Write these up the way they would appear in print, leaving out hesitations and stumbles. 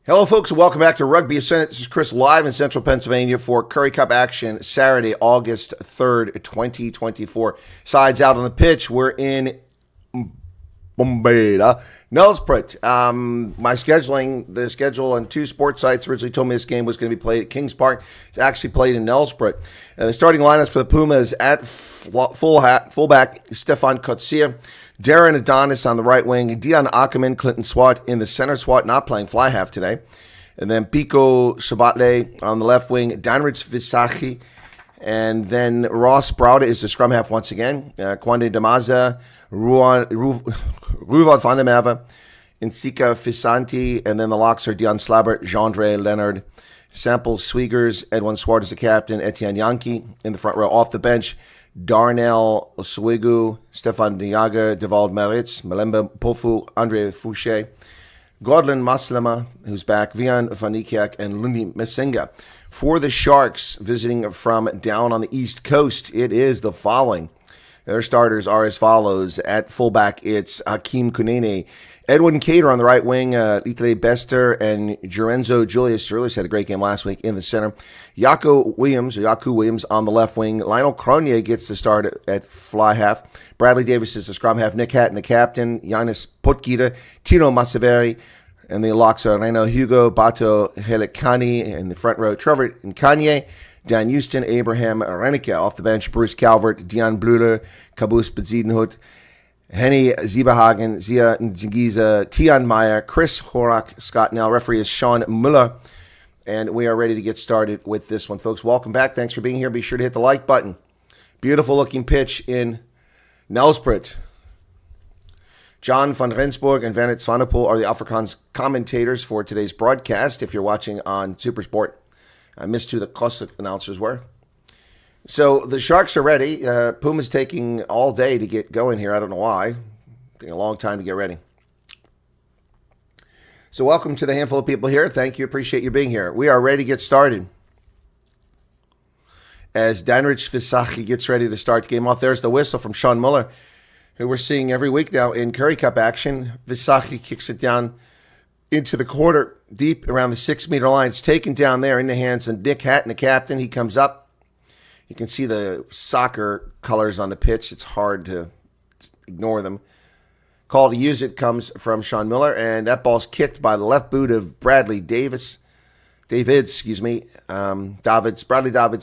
Hello, folks, and welcome back to Rugby Ascendant. This is Chris live in central Pennsylvania for Currie Cup action Saturday, August 3rd, 2024. Sides out on the pitch. We're in Bombeda, Nelsprut. My scheduling, the schedule on two sports sites originally told me this game was going to be played at Kings Park. It's actually played in Nelsprut. The starting lineups for the Pumas at fullback, Stefan Kotsia, Darren Adonis on the right wing, Dion Ackerman, Clinton Swat in the center. Swat not playing fly half today. And then Pico Shabatle on the left wing, Danrich Visachi, and then Ross Browder is the scrum half once again. Kwande Damaza, Ruval van der Merwe, Insika Fisanti, and then the locks are Dion Slabert, Jean-Dre Leonard, Sample Swiegers, Edwin Swart is the captain, Etienne Yankee in the front row. Off the bench, Darnell Oswego, Stefan Diaga, Devald Meritz, Malemba Pofu, Andre Fouché, Godlin Maslama, who's back, Vian Vanikiak, and Lundi Mesenga. For the Sharks, visiting from down on the East Coast, it is the following. Their starters are as follows. At fullback, it's Hakeem Kunene, Edwin Cater on the right wing, Litle Bester, and Gerenzo Julius. Julius had a great game last week in the center. Yaku Williams on the left wing. Lionel Cronje gets the start at fly half. Bradley Davis is the scrum half. Nick Hatton, the captain. Giannis Potkita, Tino Massaveri, and the locks are Reno Hugo, Bato Helikani in the front row. Trevor Nkanye, Dan Houston, Abraham Renica. Off the bench, Bruce Calvert, Dion Bluder, Caboose Bezuidenhout, Henny Zieberhagen, Zia Nzingiza, Tian Meyer, Chris Horak, Scott Nell. Referee is Sean Muller. And we are ready to get started with this one, folks. Welcome back. Thanks for being here. Be sure to hit the like button. Beautiful looking pitch in Nelsprut. John van Rensburg and Vanit Swanepoel are the Afrikaans commentators for today's broadcast. If you're watching on Supersport, I missed who the Cossack announcers were. So the Sharks are ready. Puma's taking all day to get going here. I don't know why. Taking a long time to get ready. So welcome to the handful of people here. Thank you. Appreciate you being here. We are ready to get started. As Danrich Visachi gets ready to start the game off, there's the whistle from Sean Muller, who we're seeing every week now in Currie Cup action. Visachi kicks it down into the corner, deep around the 6-meter line. It's taken down there in the hands of Nick Hatton, the captain. He comes up. You can see the soccer colors on the pitch. It's hard to ignore them. Call to use it comes from Sean Miller, and that ball's kicked by the left boot of Bradley Davids. Bradley Davids,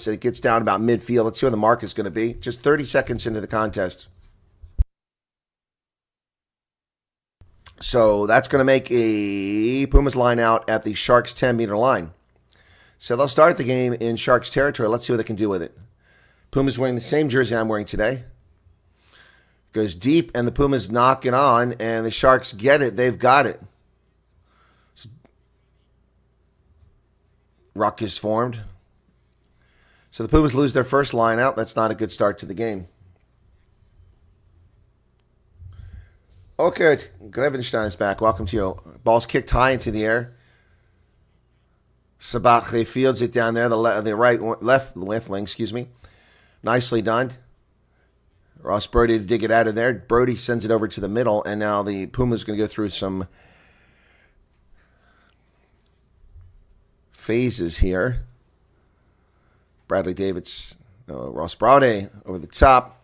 and it gets down about midfield. Let's see where the mark is going to be. Just 30 seconds into the contest. So that's going to make a Pumas line out at the Sharks 10-meter line. So they'll start the game in Sharks territory. Let's see what they can do with it. Pumas wearing the same jersey I'm wearing today. Goes deep, and the Pumas knock it on, and the Sharks get it. They've got it. Ruck is formed. So the Pumas lose their first line out. That's not a good start to the game. Okay, Grevenstein's back. Welcome to you. Ball's kicked high into the air. Sabache fields it down there, the left wing, Nicely done. Ross Brody to dig it out of there. Brody sends it over to the middle, and now the Pumas going to go through some phases here. Bradley Davids, Ross Brody over the top.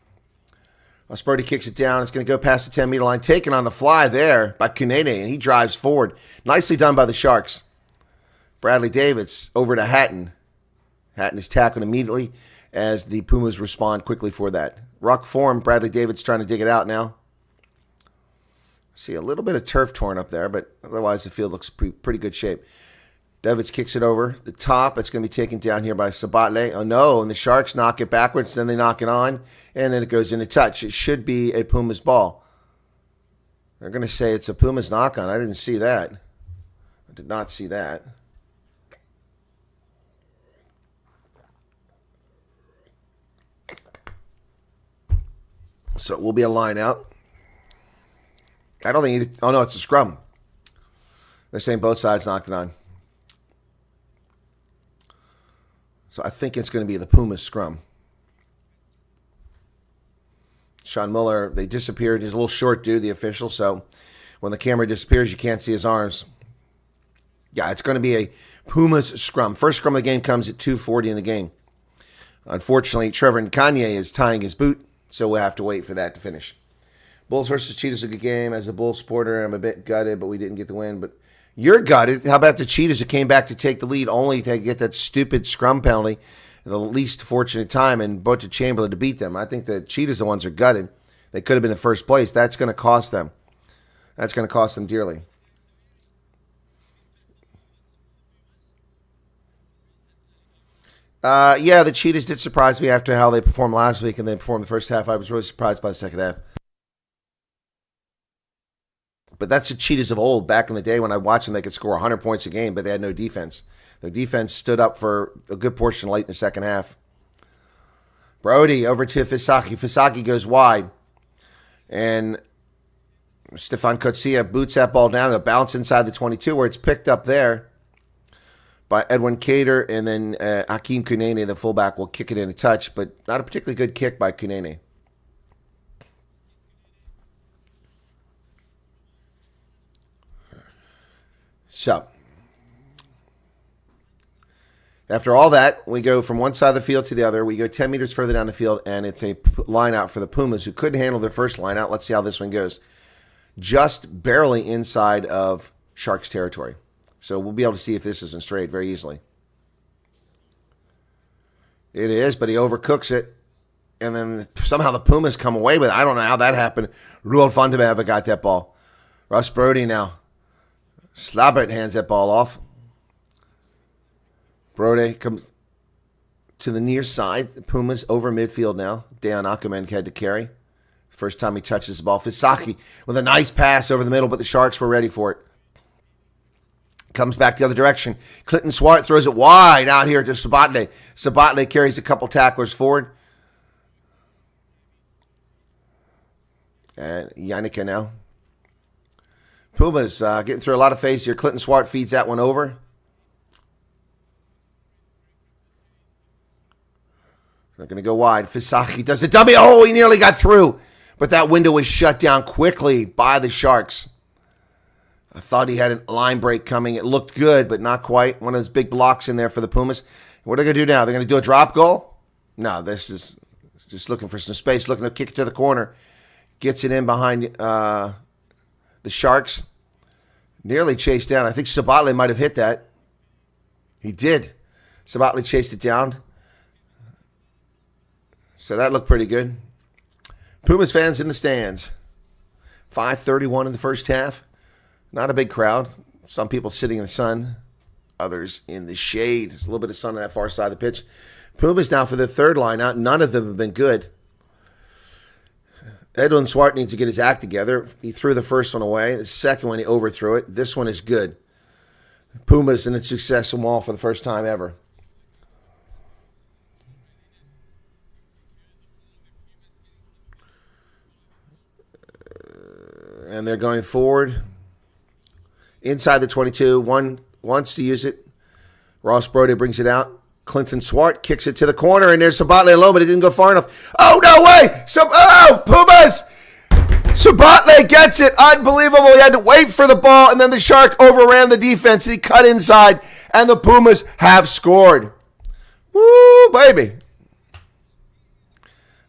Ross Brody kicks it down. It's going to go past the 10-meter line. Taken on the fly there by Kunene, and he drives forward. Nicely done by the Sharks. Bradley Davids over to Hatton. Hatton is tackled immediately as the Pumas respond quickly for that. Ruck form. Bradley Davids trying to dig it out now. See a little bit of turf torn up there, but otherwise the field looks pretty good shape. Davids kicks it over the top. It's going to be taken down here by Sabatle. Oh, no, and the Sharks knock it backwards. Then they knock it on, and then it goes into touch. It should be a Pumas ball. They're going to say it's a Pumas knock-on. I didn't see that. I did not see that. So it will be a line out. I don't think oh, no, it's a scrum. They're saying both sides knocked it on. So I think it's going to be the Pumas scrum. Sean Muller, they disappeared. He's a little short dude, the official, so when the camera disappears, you can't see his arms. Yeah, it's going to be a Pumas scrum. First scrum of the game comes at 2:40 in the game. Unfortunately, Trevor Kanye is tying his boot, so we'll have to wait for that to finish. Bulls versus Cheetahs, a good game. As a Bulls supporter, I'm a bit gutted, but we didn't get the win. But you're gutted. How about the Cheetahs that came back to take the lead only to get that stupid scrum penalty, the least fortunate time, and brought to Chamberlain to beat them? I think the Cheetahs, the ones are gutted. They could have been in first place. That's going to cost them. That's going to cost them dearly. Yeah, the Cheetahs did surprise me after how they performed last week and they performed the first half. I was really surprised by the second half. But that's the Cheetahs of old. Back in the day when I watched them, they could score 100 points a game, but they had no defense. Their defense stood up for a good portion late in the second half. Brody over to Fisaki. Fisaki goes wide. And Stefan Kotsia boots that ball down and a bounce inside the 22 where it's picked up there by Edwin Cater, and then Hakeem Kunene, the fullback, will kick it in a touch, but not a particularly good kick by Kunene. So, after all that, we go from one side of the field to the other. We go 10 meters further down the field, and it's a line out for the Pumas, who couldn't handle their first line out. Let's see how this one goes. Just barely inside of Sharks territory. So we'll be able to see if this isn't straight very easily. It is, but he overcooks it. And then somehow the Pumas come away with it. I don't know how that happened. Ruel van der Merwe got that ball. Ross Brody now. Slabbert hands that ball off. Brody comes to the near side. The Pumas over midfield now. Dejan Ackerman had to carry. First time he touches the ball. Fisaki with a nice pass over the middle, but the Sharks were ready for it. Comes back the other direction. Clinton Swart throws it wide out here to Sabatle. Sabatle carries a couple tacklers forward. And Yannicka now. Pumas getting through a lot of phase here. Clinton Swart feeds that one over. They're going to go wide. Fisaki does the dummy. Oh, he nearly got through. But that window was shut down quickly by the Sharks. I thought he had a line break coming. It looked good, but not quite. One of those big blocks in there for the Pumas. What are they going to do now? They're going to do a drop goal? No, this is just looking for some space, looking to kick it to the corner. Gets it in behind the Sharks. Nearly chased down. I think Sabatle might have hit that. He did. Sabatle chased it down. So that looked pretty good. Pumas fans in the stands. 5:31 in the first half. Not a big crowd. Some people sitting in the sun. Others in the shade. There's a little bit of sun on that far side of the pitch. Pumas now for the third line out. None of them have been good. Edwin Swart needs to get his act together. He threw the first one away. The second one, he overthrew it. This one is good. Pumas in its success and wall for the first time ever. And they're going forward. Inside the 22. One wants to use it. Ross Brody brings it out. Clinton Swart kicks it to the corner, and there's Sabatle alone, but it didn't go far enough. Oh, no way! Pumas! Sabatle gets it. Unbelievable. He had to wait for the ball, and then the Shark overran the defense, and he cut inside, and the Pumas have scored. Woo, baby.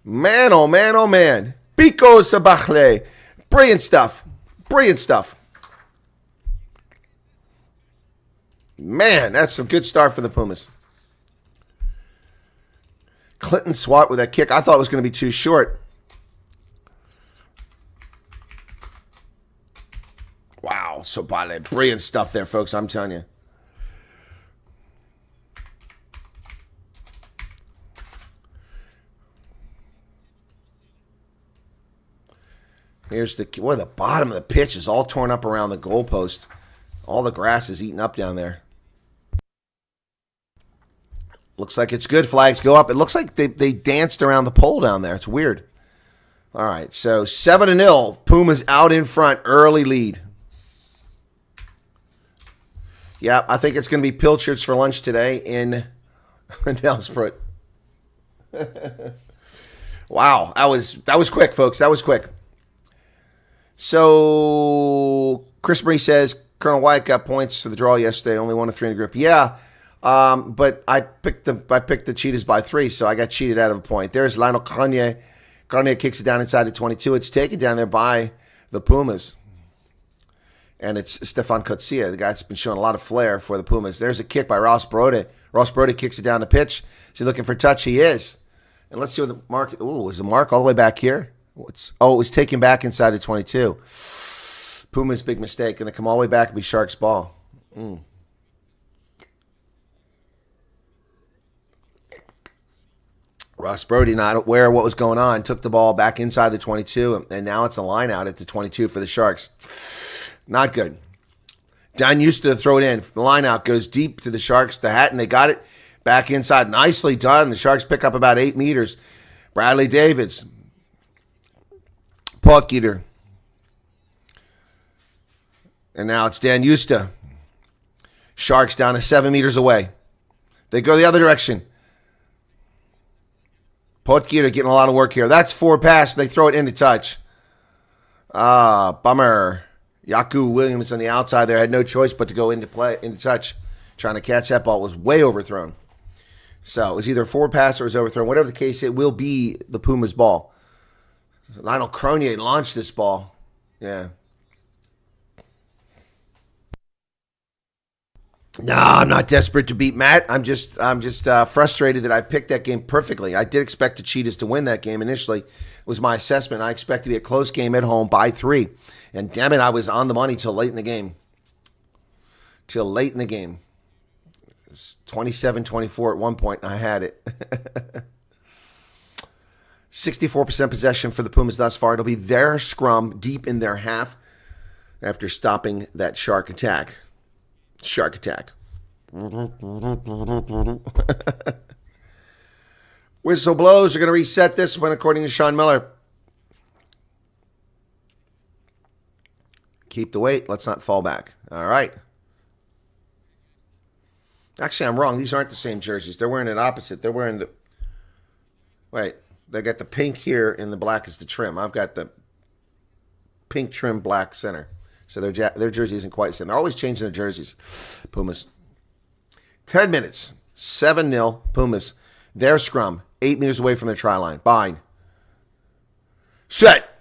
Man, oh, man, oh, man. Pico Sabatle. Brilliant stuff. Brilliant stuff. Man, that's some good start for the Pumas. Clinton Swart with that kick. I thought it was going to be too short. Wow, Sabatle. Brilliant stuff there, folks. I'm telling you. Here's the bottom of the pitch is all torn up around the goalpost. All the grass is eaten up down there. Looks like it's good. Flags go up. It looks like they danced around the pole down there. It's weird. All right, so 7-0. Pumas out in front. Early lead. Yeah, I think it's going to be pilchards for lunch today in Nelsprut. Wow, that was quick, folks. That was quick. So Chris Marie says, Colonel Wyatt got points for the draw yesterday. Only 1 of 3 in the group. Yeah, but I picked the Cheetahs by 3, so I got cheated out of a point. There's Lionel Currie. Currie kicks it down inside the 22. It's taken down there by the Pumas. And it's Stefan Kotsia, the guy that's been showing a lot of flair for the Pumas. There's a kick by Ross Brody. Ross Brody kicks it down the pitch. Is he looking for touch? He is. And let's see what the mark. Oh, is the mark all the way back here? It was taken back inside the 22. Pumas' big mistake. Going to come all the way back and be Sharks' ball. Ross Brody, not aware of what was going on, took the ball back inside the 22, and now it's a line out at the 22 for the Sharks. Not good. Don used to throw it in. The line out goes deep to the Sharks. The hat, and they got it back inside. Nicely done. The Sharks pick up about 8 meters. Bradley Davids. Potgieter. And now it's Dan Justa. Sharks down to 7 meters away. They go the other direction. Potgieter getting a lot of work here. That's 4 pass. They throw it into touch. Bummer. Yaku Williams on the outside there had no choice but to go into touch. Trying to catch that ball. It was way overthrown. So it was either 4 pass or it was overthrown. Whatever the case, it will be the Pumas' ball. So Lionel Currie launched this ball. Yeah. No, I'm not desperate to beat Matt. I'm just frustrated that I picked that game perfectly. I did expect the Cheetahs to win that game initially. It was my assessment. I expected to be a close game at home by 3. And damn it, I was on the money till late in the game. Till late in the game. It was 27-24 at one point, and I had it. 64% possession for the Pumas thus far. It'll be their scrum deep in their half after stopping that Shark attack. Shark attack. Whistle blows. Are going to reset this one according to Sean Miller. Keep the weight. Let's not fall back. All right. Actually, I'm wrong. These aren't the same jerseys. They're wearing it opposite. They're wearing the... Wait. They got the pink here and the black is the trim. I've got the pink trim, black center. So their jersey isn't quite the same. They're always changing their jerseys. Pumas. 10 minutes. 7-0. Pumas. Their scrum. 8 meters away from their try line. Bind. Set.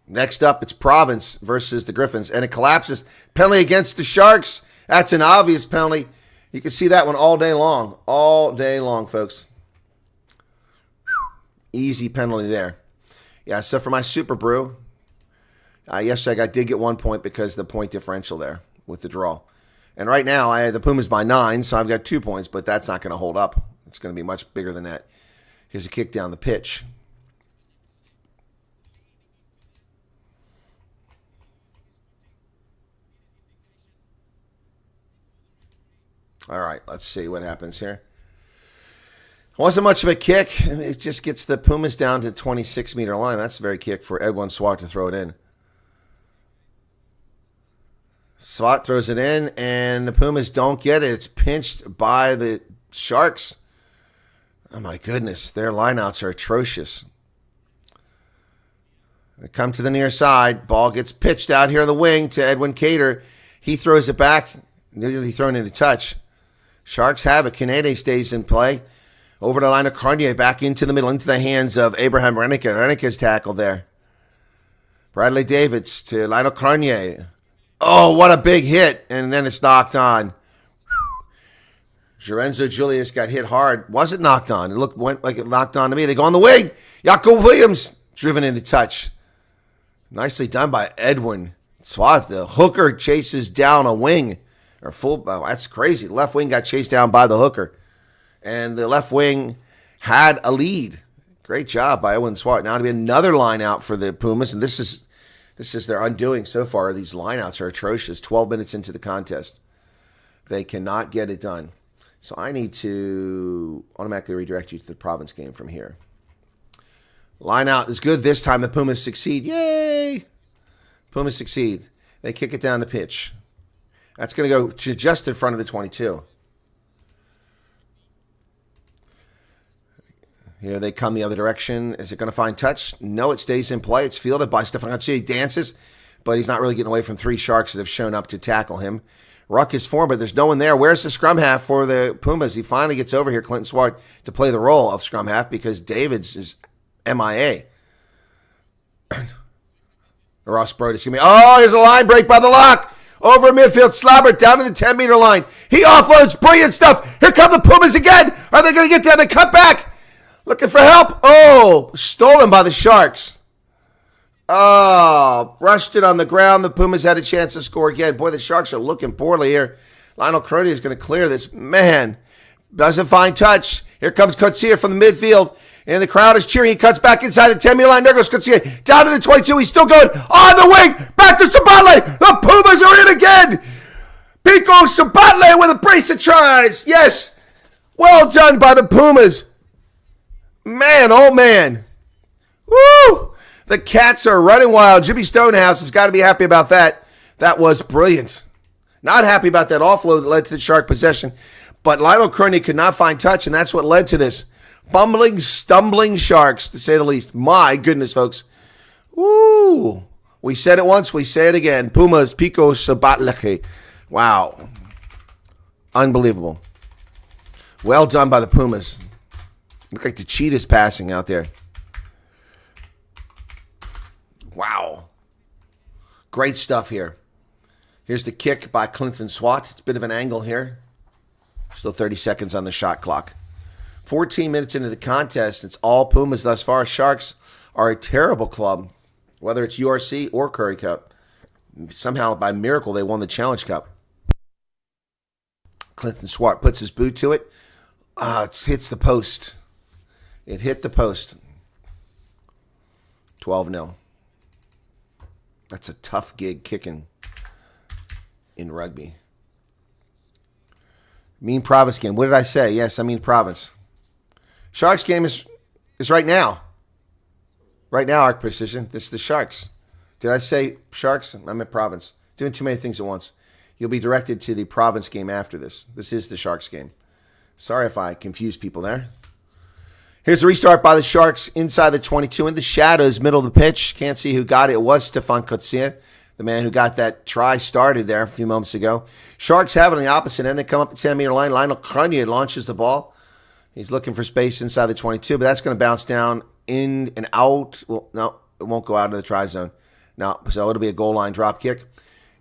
Next up, it's Province versus the Griffins. And it collapses. Penalty against the Sharks. That's an obvious penalty. You can see that one all day long. All day long, folks. Easy penalty there. Yeah, so for my Super Brew... yesterday I did get 1 point because of the point differential there with the draw. And right now I had the Pumas by 9, so I've got 2 points, but that's not going to hold up. It's going to be much bigger than that. Here's a kick down the pitch. All right, let's see what happens here. Wasn't much of a kick. It just gets the Pumas down to 26-meter line. That's a very kick for Edwin Swart to throw it in. Swat throws it in, and the Pumas don't get it. It's pinched by the Sharks. Oh, my goodness. Their lineouts are atrocious. They come to the near side. Ball gets pitched out here on the wing to Edwin Cater. He throws it back. Nearly thrown into touch. Sharks have it. Canede stays in play. Over the line of Carnier, back into the middle, into the hands of Abraham Rennicke. Rennicke's tackled there. Bradley Davids to Lionel Carnier. Oh, what a big hit. And then it's knocked on. Lorenzo Julius got hit hard. Wasn't knocked on. It went like it knocked on to me. They go on the wing. Jakob Williams driven into touch. Nicely done by Edwin Swat. The hooker chases down a wing. Or full. Oh, that's crazy. Left wing got chased down by the hooker. And the left wing had a lead. Great job by Edwin Swat. Now to be another line out for the Pumas. And this is their undoing so far. These lineouts are atrocious. 12 minutes into the contest. They cannot get it done. So I need to automatically redirect you to the Province game from here. Line out is good this time. The Pumas succeed. Yay! Pumas succeed. They kick it down the pitch. That's going to go to just in front of the 22. Here they come the other direction. Is it going to find touch? No, it stays in play. It's fielded by Stefan Kotsia. Dances but he's not really getting away from 3 Sharks that have shown up to tackle him. Ruck is formed, but there's no one there. Where's the scrum half for the Pumas? He finally gets over here, Clinton Swart, to play the role of scrum half because Davids is MIA. Ross Brodus. Oh, there's a line break by the lock. Over midfield, Slabbert down to the 10-meter line. He offloads. Brilliant stuff. Here come the Pumas again. Are they going to get there? They cut back. Looking for help. Oh, stolen by the Sharks. Oh, brushed it on the ground. The Pumas had a chance to score again. Boy, the Sharks are looking poorly here. Lionel Currie is going to clear this. Man, doesn't find touch. Here comes Coetzee from the midfield. And the crowd is cheering. He cuts back inside the 10-meter line. There goes Coetzee. Down to the 22. He's still going. On the wing. Back to Sabatle. The Pumas are in again. Pico Sabatle with a brace of tries. Yes. Well done by the Pumas. Man, oh man. Woo. The Cats are running wild. Jimmy Stonehouse has got to be happy about that. That was brilliant. Not happy about that offload that led to the Shark possession. But Lionel Currie could not find touch, and that's what led to this. Bumbling, stumbling Sharks, to say the least. My goodness, folks. Woo. We said it once, we say it again. Pumas, Pico Sabatle. Wow. Unbelievable. Well done by the Pumas. Look like the cheetah's passing out there. Wow. Great stuff here. Here's the kick by Clinton Swat. It's a bit of an angle here. Still 30 seconds on the shot clock. 14 minutes into the contest, it's all Pumas thus far. Sharks are a terrible club, whether it's URC or Currie Cup. Somehow, by miracle, they won the Challenge Cup. Clinton Swart puts his boot to it. It hits the post. It hit the post. 12-0. That's a tough gig kicking in rugby. Mean Province game. What did I say? Yes, I mean Province. Sharks game is right now. Right now, Arc Precision. This is the Sharks. Did I say Sharks? I meant Province. Doing too many things at once. You'll be directed to the Province game after this. This is the Sharks game. Sorry if I confused people there. Here's a restart by the Sharks inside the 22 in the shadows, middle of the pitch. Can't see who got it. It was Stefan Coetzee, the man who got that try started there a few moments ago. Sharks have it on the opposite end. They come up the 10-meter line. Lionel Currie launches the ball. He's looking for space inside the 22, but that's going to bounce down in and out. Well, no, it won't go out of the try zone. No, so it'll be a goal line drop kick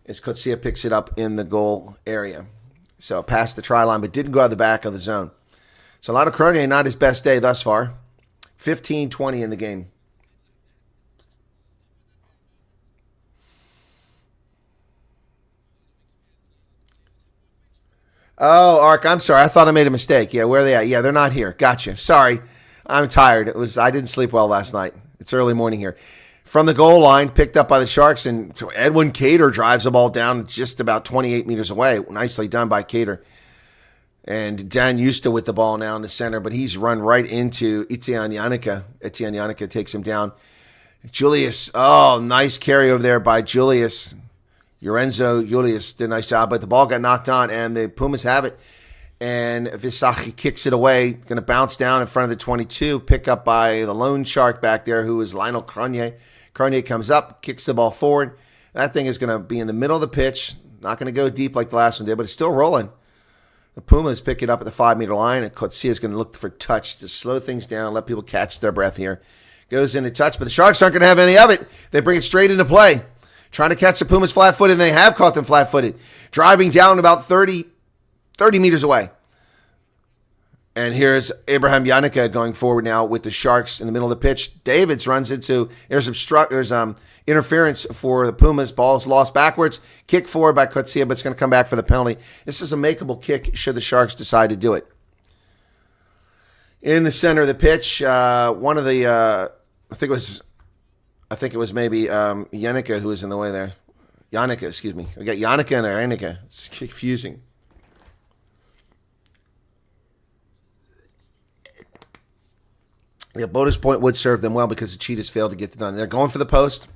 as Coetzee picks it up in the goal area. So past the try line, but didn't go out the back of the zone. So Lionel Currie, not his best day thus far. 15-20 in the game. Oh, Ark, I'm sorry. I thought I made a mistake. Yeah, where are they at? Yeah, they're not here. Gotcha. Sorry. I'm tired. I didn't sleep well last night. It's early morning here. From the goal line, picked up by the Sharks, and Edwin Cater drives the ball down just about 28 meters away. Nicely done by Cater. And Dan Justa with the ball now in the center, but he's run right into Etienne Yannicka. Etienne Yannicka takes him down. Julius, nice carry over there by Julius. Lorenzo Julius did a nice job, but the ball got knocked on, and the Pumas have it. And Visachi kicks it away, going to bounce down in front of the 22, pick up by the lone Shark back there, who is Lionel Currie. Currie comes up, kicks the ball forward. That thing is going to be in the middle of the pitch. Not going to go deep like the last one did, but it's still rolling. The Pumas pick it up at the 5-meter line, and Coetzee is going to look for touch to slow things down, let people catch their breath here. Goes into touch, but the Sharks aren't going to have any of it. They bring it straight into play. Trying to catch the Pumas flat-footed, and they have caught them flat-footed. Driving down about 30 meters away. And here's Abraham Yannicka going forward now with the Sharks in the middle of the pitch. Davids runs into, there's interference for the Pumas. Ball's lost backwards. Kick forward by Coetzee, but it's going to come back for the penalty. This is a makeable kick should the Sharks decide to do it. In the center of the pitch, one of the, I think it was maybe Yannicka who was in the way there. Yannicka, excuse me. We got Yannicka and Yannicka. It's confusing. Yeah, bonus point would serve them well because the Cheetahs failed to get it done. They're going for the post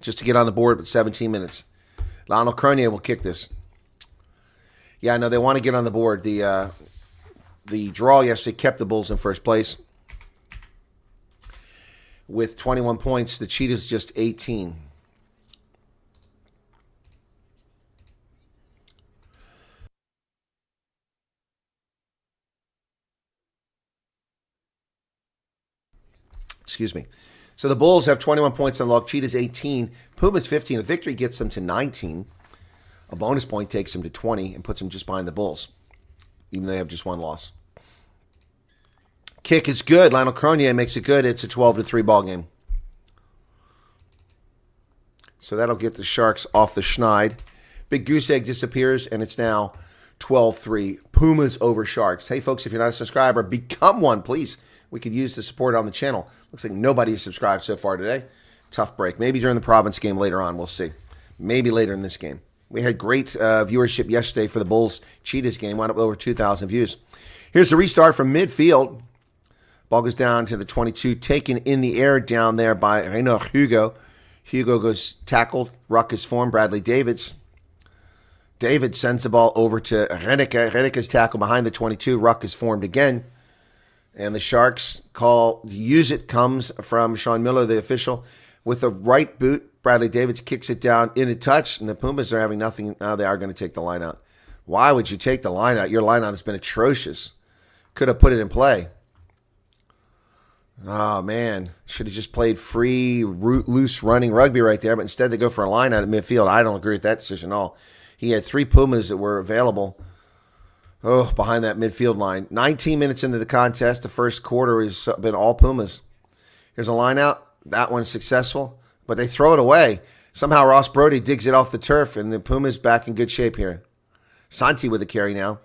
just to get on the board with 17 minutes. Lionel Currie will kick this. Yeah, no, they want to get on the board. The draw yesterday kept the Bulls in first place with 21 points. The Cheetahs just 18. Excuse me. So the Bulls have 21 points on the log. Cheetahs 18. Pumas 15. A victory gets them to 19. A bonus point takes them to 20 and puts them just behind the Bulls, even though they have just one loss. Kick is good. Lionel Cronier makes it good. It's a 12-3 ball game. So that'll get the Sharks off the schneid. Big Goose Egg disappears, and it's now 12-3. Pumas over Sharks. Hey, folks, if you're not a subscriber, become one, please. We could use the support on the channel. Looks like nobody has subscribed so far today. Tough break. Maybe during the Province game later on. We'll see. Maybe later in this game. We had great viewership yesterday for the Bulls-Cheetahs game. Wound up with over 2,000 views. Here's the restart from midfield. Ball goes down to the 22. Taken in the air down there by Renaud Hugo. Hugo goes tackled. Ruck is formed. Bradley Davids. David sends the ball over to Renneke. Renneke's tackled behind the 22. Ruck is formed again. And the Sharks call, use it, comes from Sean Miller, the official, with a right boot. Bradley Davids kicks it down in a touch, and the Pumas are having nothing. Now they are going to take the line out. Why would you take the line out? Your line out has been atrocious. Could have put it in play. Oh, man. Should have just played free, loose running rugby right there, but instead they go for a line out at midfield. I don't agree with that decision at all. He had 3 Pumas that were available behind that midfield line. 19 minutes into the contest. The first quarter has been all Pumas. Here's a line out. That one's successful, but they throw it away. Somehow Ross Brody digs it off the turf, and the Pumas back in good shape here. Santi with the carry now.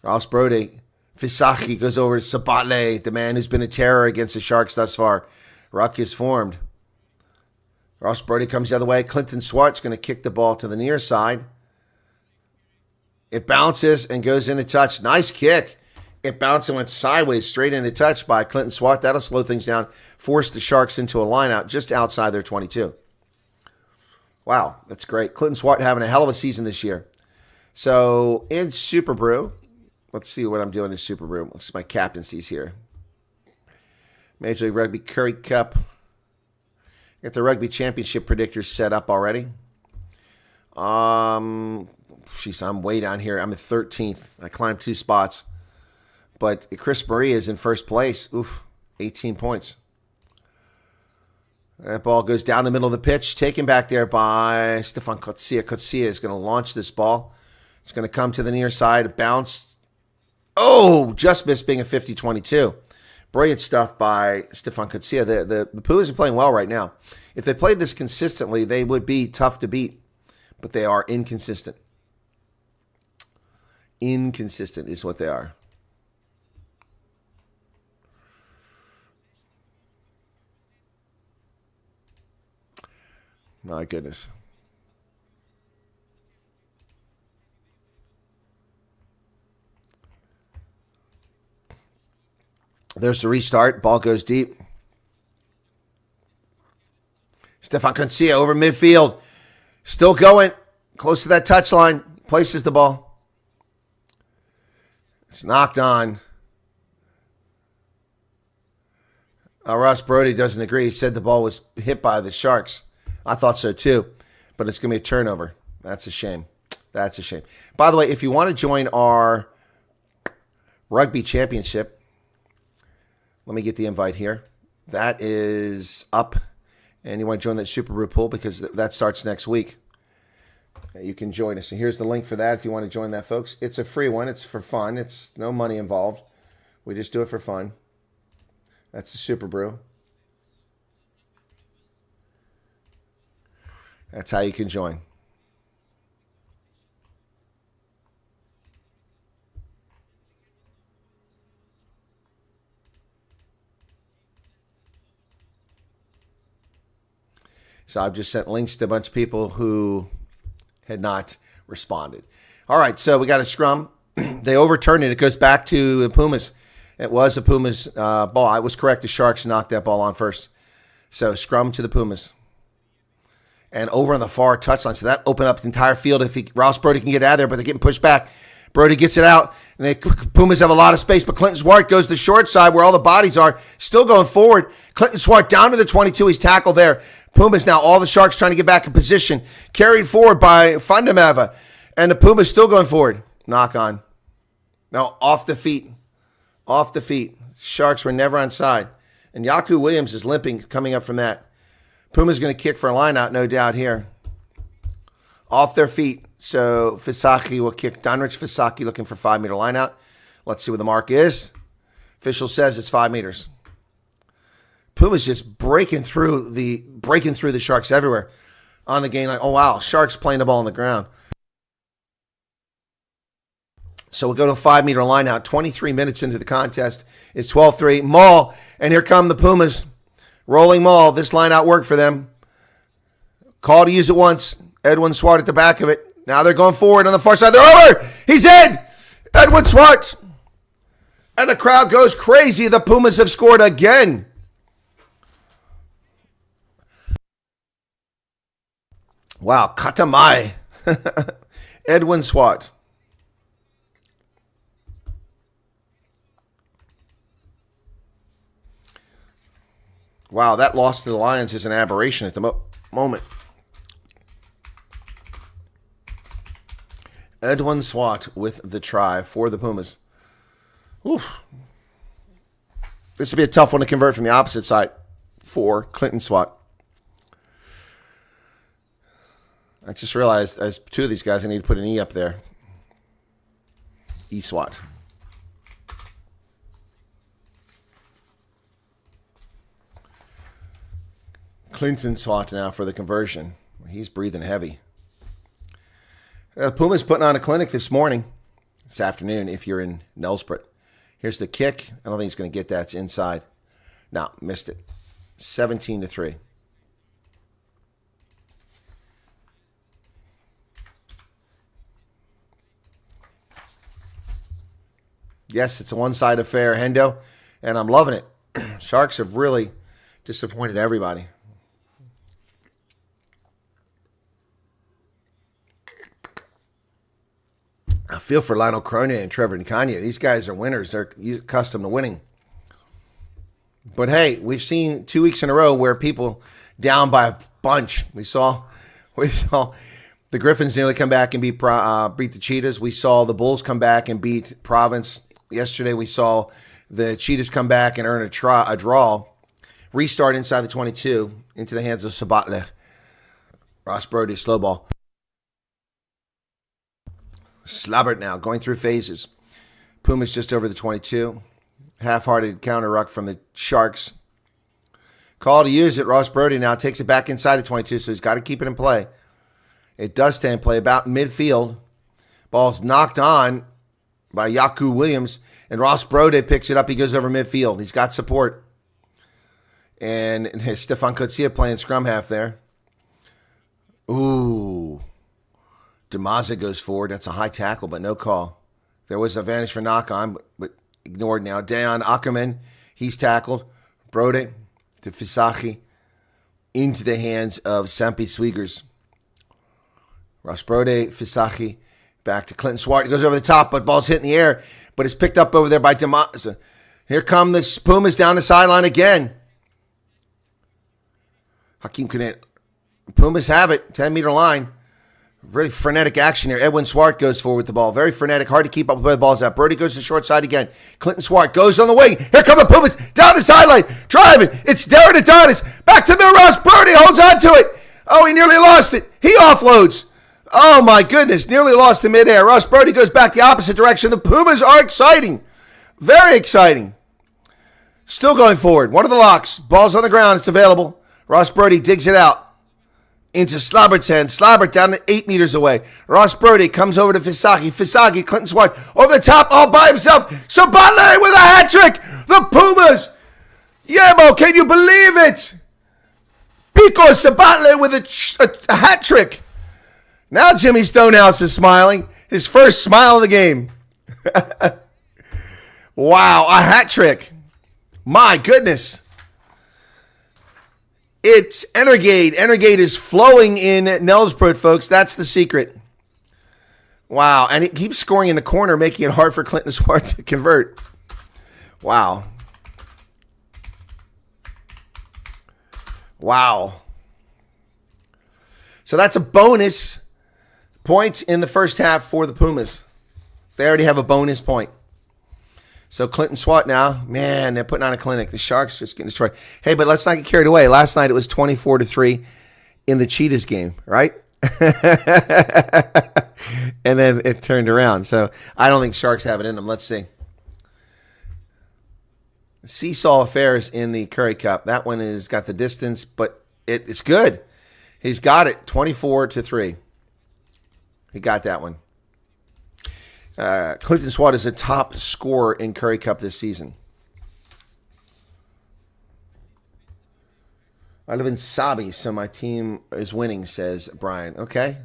Ross Brody. Fisaki goes over to Sabatle, the man who's been a terror against the Sharks thus far. Ruck is formed. Ross Brody comes the other way. Clinton Swart's going to kick the ball to the near side. It bounces and goes into touch. Nice kick. It bounced and went sideways, straight into touch by Clinton Swart. That'll slow things down, force the Sharks into a lineout just outside their 22. Wow, that's great. Clinton Swart having a hell of a season this year. So in Super Brew, let's see what I'm doing in Super Brew. What's my captaincies here? Major League Rugby Currie Cup. Got the Rugby Championship predictors set up already. Jeez, I'm way down here. I'm at 13th. I climbed 2 spots. But Chris Maria is in first place. Oof, 18 points. That ball goes down the middle of the pitch. Taken back there by Stefan Kotsia. Kotsia is going to launch this ball. It's going to come to the near side. Bounce. Oh, just missed being a 50-22. Brilliant stuff by Stefan Kotsia. The Pumas are playing well right now. If they played this consistently, they would be tough to beat. But they are inconsistent. Inconsistent is what they are. My goodness. There's the restart. Ball goes deep. Stefan Kotsia over midfield. Still going. Close to that touchline. Places the ball. It's knocked on. Ross Brody doesn't agree. He said the ball was hit by the Sharks. I thought so too, but it's going to be a turnover. That's a shame. That's a shame. By the way, if you want to join our Rugby Championship, let me get the invite here. That is up, and you want to join that Super Brew pool because that starts next week. You can join us. And here's the link for that if you want to join that, folks. It's a free one. It's for fun. It's no money involved. We just do it for fun. That's the Super Brew. That's how you can join. So I've just sent links to a bunch of people who had not responded. All right, so we got a scrum. They overturned it. It goes back to the Pumas. It was a Pumas ball. I was correct. The Sharks knocked that ball on first. So scrum to the Pumas. And over on the far touchline. So that opened up the entire field if Ross Brody can get out of there, but they're getting pushed back. Brody gets it out, and Pumas have a lot of space, but Clinton Swart goes to the short side where all the bodies are, still going forward. Clinton Swart down to the 22. He's tackled there. Pumas now, all the Sharks trying to get back in position. Carried forward by Fundamava, and the Pumas still going forward. Knock on. No, off the feet. Off the feet. Sharks were never onside. And Yaku Williams is limping coming up from that. Puma's going to kick for a line out, no doubt here. Off their feet. So Fisaki will kick. Donrich Fisaki looking for 5-meter line out. Let's see what the mark is. Official says it's 5 meters. Puma's just breaking through the Sharks everywhere on the game line. Oh, wow. Sharks playing the ball on the ground. So we'll go to a 5-meter line out. 23 minutes into the contest. It's 12-3. Maul. And here come the Pumas. Rolling Maul. This line out worked for them. Call to use it once. Edwin Swart at the back of it. Now they're going forward on the far side. They're over. He's in. Edwin Swart. And the crowd goes crazy. The Pumas have scored again. Wow. Katamai. Edwin Swart. Wow, that loss to the Lions is an aberration at the moment. Edwin Swart with the try for the Pumas. Oof. This would be a tough one to convert from the opposite side for Clinton Swart. I just realized as two of these guys, I need to put an E up there. E Swat. Clinton Swat now for the conversion. He's breathing heavy. Puma's putting on a clinic this afternoon, if you're in Nelsbrit. Here's the kick. I don't think he's going to get that. It's inside. No, missed it. 17-3. Yes, it's a one-side affair, Hendo, and I'm loving it. Sharks have really disappointed everybody. I feel for Lionel Cronin and Trevor Nkanye. These guys are winners. They're accustomed to winning. But hey, we've seen 2 weeks in a row where people down by a bunch. We saw the Griffins nearly come back and beat the Cheetahs. We saw the Bulls come back and beat Province. Yesterday we saw the Cheetahs come back and earn a draw. Restart inside the 22 into the hands of Sabatle. Ross Brody, slow ball. Slabbert now, going through phases. Pumas just over the 22. Half-hearted counter ruck from the Sharks. Call to use it. Ross Brody now takes it back inside the 22, so he's got to keep it in play. It does stay in play about midfield. Ball's knocked on by Yaku Williams, and Ross Brody picks it up. He goes over midfield. He's got support. And Stefan Kotsia playing scrum half there. Ooh. Demaza goes forward. That's a high tackle, but no call. There was a advantage for knock-on, but ignored now. Dayan Ackerman, he's tackled. Brode to Fisaki into the hands of Sampi Sweegers. Ross Brode, Fisaki, back to Clinton Swart. He goes over the top, but ball's hit in the air, but it's picked up over there by Demaza. Here come the Pumas down the sideline again. Hakeem Kunet. Pumas have it, 10-meter line. Very frenetic action here. Edwin Swart goes forward with the ball. Very frenetic. Hard to keep up with where the ball's at. Brody goes to the short side again. Clinton Swart goes on the wing. Here come the Pumas. Down the sideline. Driving. It's Darren Adonis. Back to the Ross. Brody holds on to it. Oh, he nearly lost it. He offloads. Oh, my goodness. Nearly lost in midair. Ross Brody goes back the opposite direction. The Pumas are exciting. Very exciting. Still going forward. One of the locks. Ball's on the ground. It's available. Ross Brody digs it out. Into Slabbert's hand. Slabbert down to 8 meters away. Ross Brody comes over to Fisaki. Fisaki, Clinton Swart over the top all by himself. Sabatle with a hat trick. The Pumas. Yemo, can you believe it? Pico Sabatle with a hat trick. Now Jimmy Stonehouse is smiling. His first smile of the game. Wow, a hat trick. My goodness. It's Energade. Energade is flowing in Nelsbrit, folks. That's the secret. Wow. And it keeps scoring in the corner, making it hard for Clinton Swart to convert. Wow. Wow. So that's a bonus point in the first half for the Pumas. They already have a bonus point. So Clinton Swat now, man, they're putting on a clinic. The Sharks just getting destroyed. Hey, but let's not get carried away. Last night it was 24-3 in the Cheetahs game, right? And then it turned around. So I don't think Sharks have it in them. Let's see. Seesaw affairs in the Currie Cup. That one has got the distance, but it's good. He's got it, 24-3. He got that one. Clinton Swat is a top scorer in Currie Cup this season. I live in Sabi, so my team is winning, says Brian. Okay.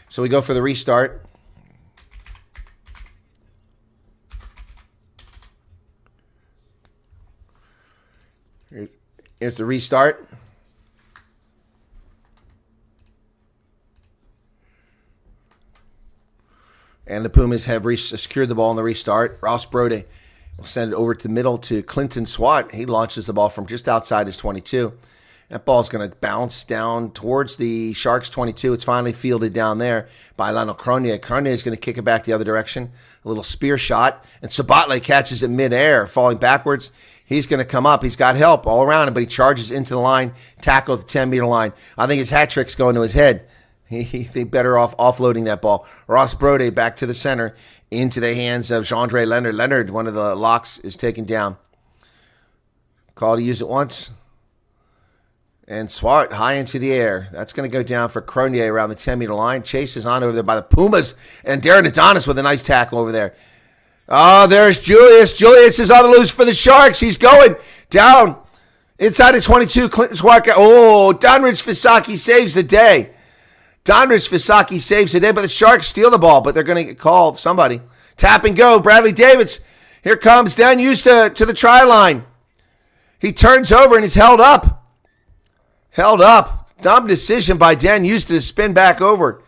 So we go for the restart. Here's the restart. And the Pumas have secured the ball in the restart. Ross Brody will send it over to the middle to Clinton Swat. He launches the ball from just outside his 22. That ball's going to bounce down towards the Sharks' 22. It's finally fielded down there by Lionel Cronier. Cronier is going to kick it back the other direction. A little spear shot. And Sabatle catches it midair, falling backwards. He's going to come up. He's got help all around him, but he charges into the line, tackle at the 10-meter line. I think his hat trick's going to his head. They better off offloading that ball. Ross Brody back to the center, into the hands of Jean-Andre Leonard. Leonard, one of the locks, is taken down. Call to use it once. And Swart high into the air. That's going to go down for Cronier around the 10-meter line. Chase is on over there by the Pumas. And Darren Adonis with a nice tackle over there. Oh, there's Julius. Julius is on the loose for the Sharks. He's going down inside the 22. Clinton Swart. Oh, Donridge Fisaki saves the day. Donridge Fisaki saves the day, but the Sharks steal the ball, but they're going to get called. Somebody. Tap and go. Bradley Davids. Here comes Dan Eusta to the try line. He turns over and he's held up. Held up. Dumb decision by Dan Eusta to spin back over.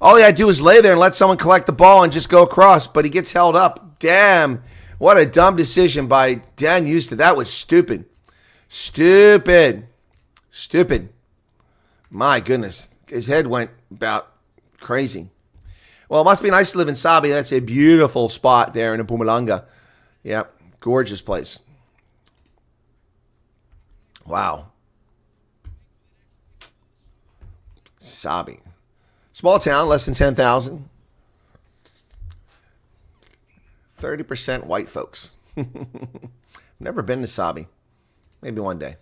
All he had to do was lay there and let someone collect the ball and just go across, but he gets held up. Damn. What a dumb decision by Dan Eusta. That was stupid. Stupid. My goodness. His head went about crazy. Well, it must be nice to live in Sabi. That's a beautiful spot there in Mpumalanga. Yep. Gorgeous place. Wow. Sabi. Small town, less than 10,000. 30% white folks. Never been to Sabi. Maybe one day.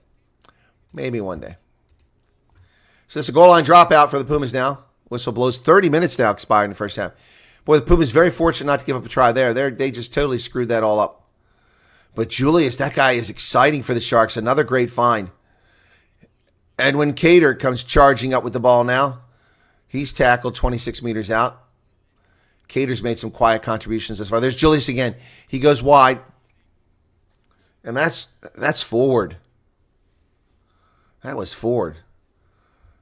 So it's a goal line dropout for the Pumas now. Whistle blows. 30 minutes now expired in the first half. Boy, the Pumas very fortunate not to give up a try there. They just totally screwed that all up. But Julius, that guy is exciting for the Sharks. Another great find. Edwin Cater comes charging up with the ball now. He's tackled 26 meters out. Cater's made some quiet contributions as far. There's Julius again. He goes wide. And that's forward. That was forward.